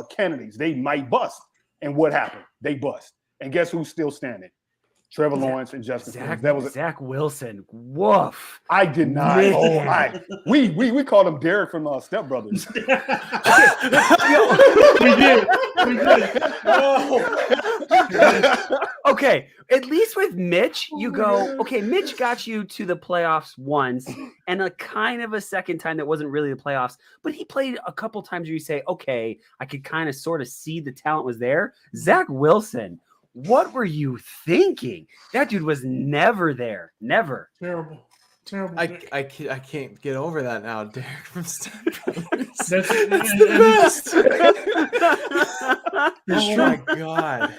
candidates. They might bust. And what happened? They bust. And guess who's still standing? Trevor Lawrence and Justin Fields. That was Zach Wilson. Woof. I did not. Man. Oh, we called him Derek from Step Brothers. We did. Okay, at least with Mitch, you go, okay, Mitch got you to the playoffs once and a kind of a second time that wasn't really the playoffs, but he played a couple times where you say, okay, I could kind of sort of see the talent was there. Zach Wilson, what were you thinking? That dude was never there. Never. Terrible. I can't get over that now, Derek from Step Brothers. That's the best. Oh my god,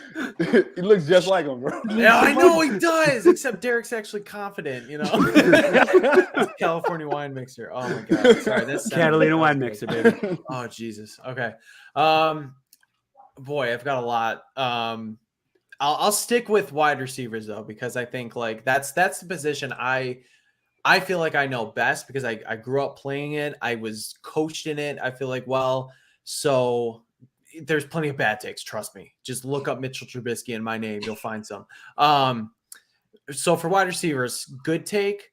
He looks just like him, bro. yeah, I know he does. Except Derek's actually confident, California wine mixer. Oh my god, sorry, that's Catalina wine mixer, baby. Oh Jesus. Okay. Boy, I've got a lot. I'll stick with wide receivers though, because I think like that's the position I feel like I know best because I grew up playing it. I was coached in it. I feel like, so there's plenty of bad takes. Trust me. Just look up Mitchell Trubisky and my name. You'll find some. So for wide receivers, good take.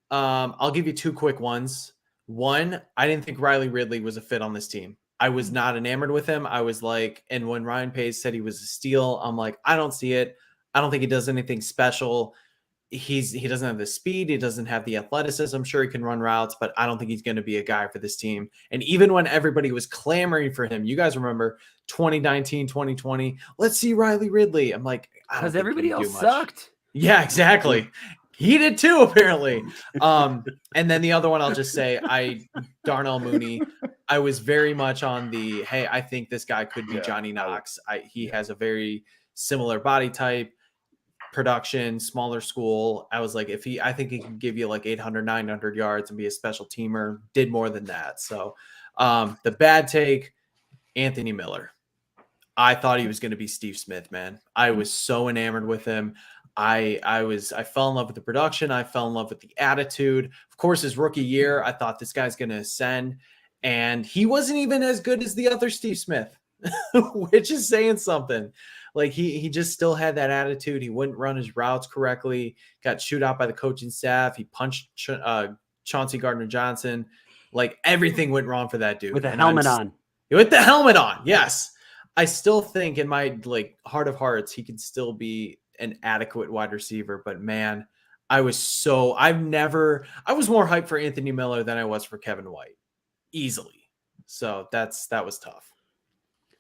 I'll give you two quick ones. One, I didn't think Riley Ridley was a fit on this team. I was not enamored with him. I was like, and when Ryan Pace said he was a steal, I'm like, I don't see it. I don't think he does anything special. He doesn't have the speed. He doesn't have the athleticism. I'm sure he can run routes, but I don't think he's going to be a guy for this team. And even when everybody was clamoring for him, you guys remember 2019, 2020, let's see Riley Ridley. I'm like, because everybody else sucked. Yeah, exactly. He did too, apparently. And then the other one, I'll just say, Darnell Mooney, I was very much on the, hey, I think this guy could be Johnny Knox. He has a very similar body type. Production, smaller school. I was like, I think he can give you like 800, 900 yards and be a special teamer. Did more than that. So the bad take, Anthony Miller. I thought he was going to be Steve Smith, man. I was so enamored with him. I fell in love with the production. I fell in love with the attitude. Of course, his rookie year, I thought this guy's going to ascend. And he wasn't even as good as the other Steve Smith, which is saying something. Like he just still had that attitude. He wouldn't run his routes correctly, got chewed out by the coaching staff. He punched Chauncey Gardner-Johnson. Like everything went wrong for that dude. With the helmet on. With the helmet on. Yes. I still think in my like heart of hearts, he could still be an adequate wide receiver, but man, I was more hyped for Anthony Miller than I was for Kevin White easily. So that was tough.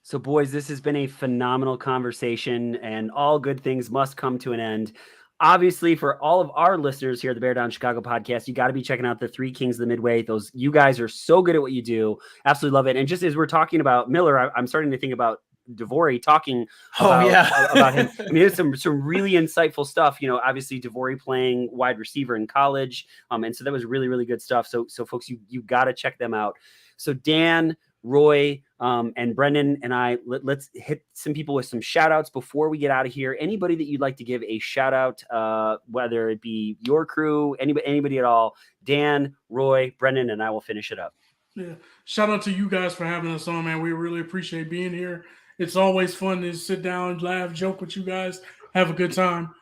So, boys, this has been a phenomenal conversation, and all good things must come to an end. Obviously, for all of our listeners here at the Bear Down Chicago podcast, you got to be checking out the Three Kings of the Midway. You guys are so good at what you do. Absolutely love it. And just as we're talking about Miller, I'm starting to think about DeVore talking about him. I mean, it's some really insightful stuff. Obviously DeVore playing wide receiver in college. And so that was really, really good stuff. So folks, you got to check them out. So Dan, Roy, and Brendan and I, let's hit some people with some shout outs before we get out of here. Anybody that you'd like to give a shout out, whether it be your crew, anybody at all, Dan, Roy, Brendan, and I will finish it up. Yeah. Shout out to you guys for having us on, man. We really appreciate being here. It's always fun to sit down, laugh, joke with you guys, have a good time.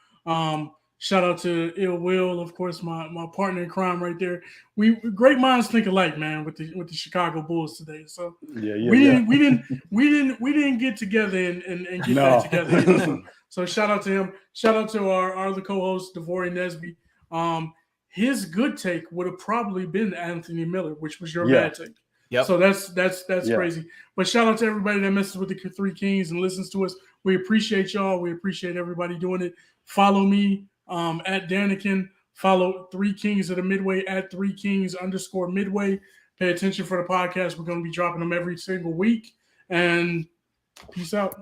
Shout out to Ill Will, of course, my partner in crime right there. We great minds think alike, man, with the Chicago Bulls today. So we didn't get together and get that together. So shout out to him. Shout out to our other co-host, DeVore Nesby. His good take would have probably been Anthony Miller, which was your bad take. Yep. So that's crazy. But shout out to everybody that messes with the Three Kings and listens to us. We appreciate y'all. We appreciate everybody doing it. Follow me at Danikin. Follow Three Kings of the Midway at 3Kings_Midway. Pay attention for the podcast. We're going to be dropping them every single week. And peace out.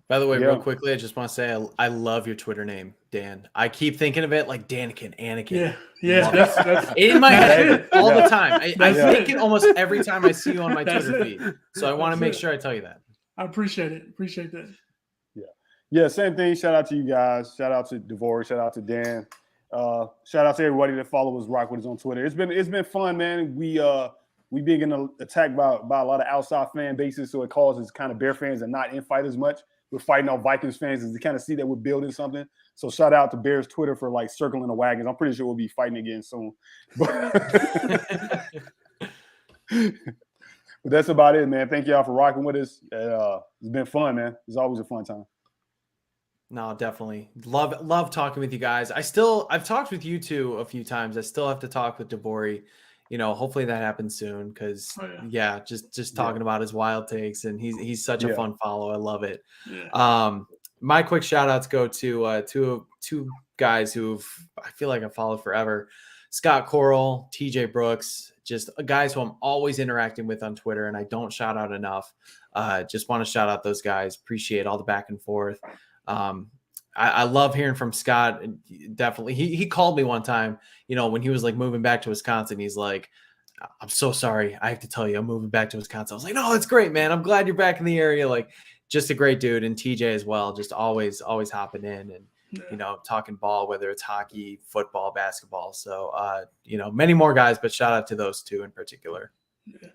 By the way, real quickly, I just want to say I love your Twitter name, Dan. I keep thinking of it like Danikin, Anakin. Yeah. That's in my head all the time. I think it almost every time I see you on my Twitter feed. So I want to make sure I tell you that. I appreciate it. Appreciate that. Yeah, same thing. Shout out to you guys. Shout out to DeVore. Shout out to Dan. Shout out to everybody that follows us, rock with us on Twitter. It's been fun, man. We been getting attacked by a lot of outside fan bases, so it causes kind of Bear fans to not infight as much. we're fighting off Vikings fans is to kind of see that we're building something. So shout out to Bears Twitter for like circling the wagons. I'm pretty sure we'll be fighting again soon. But that's about it, man. Thank y'all for rocking with us. It's been fun, man. It's always a fun time. No, definitely. Love talking with you guys. I've talked with you two a few times. I still have to talk with Devori. Hopefully that happens soon because just talking about his wild takes, and he's such a fun follow. I love it. Yeah. My quick shout outs go to two guys I feel like I've followed forever. Scott Coral, TJ Brooks, just guys who I'm always interacting with on Twitter, and I don't shout out enough. Just want to shout out those guys. Appreciate all the back and forth. I love hearing from Scott. Definitely. He called me one time, when he was like moving back to Wisconsin. He's like, I'm so sorry. I have to tell you, I'm moving back to Wisconsin. I was like, no, that's great, man. I'm glad you're back in the area. Like, just a great dude. And TJ as well, just always hopping in and, talking ball, whether it's hockey, football, basketball. So, many more guys, but shout out to those two in particular. Yeah.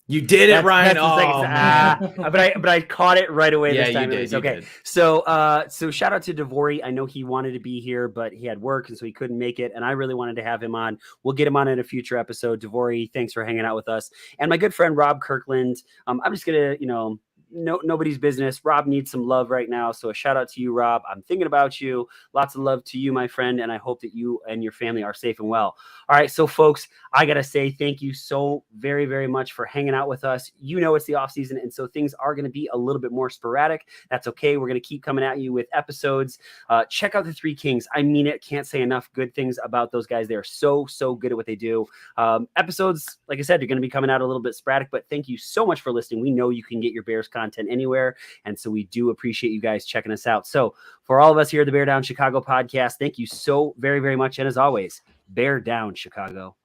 You did it, Ryan. But I caught it right away this time. You did. Okay. So shout out to Devori. I know he wanted to be here, but he had work, and so he couldn't make it. And I really wanted to have him on. We'll get him on in a future episode. Devori, thanks for hanging out with us. And my good friend Rob Kirkland. I'm just gonna, nobody's business. Rob needs some love right now. So a shout out to you, Rob. I'm thinking about you. Lots of love to you, my friend. And I hope that you and your family are safe and well. All right. So folks, I got to say thank you so very, very much for hanging out with us. It's the off season. And so things are going to be a little bit more sporadic. That's okay. We're going to keep coming at you with episodes. Check out the Three Kings. I mean it. Can't say enough good things about those guys. They are so good at what they do. Episodes, like I said, they're going to be coming out a little bit sporadic, but thank you so much for listening. We know you can get your Bears content anywhere. And so we do appreciate you guys checking us out. So for all of us here at the Bear Down Chicago podcast, thank you so very, very much. And as always, Bear Down Chicago.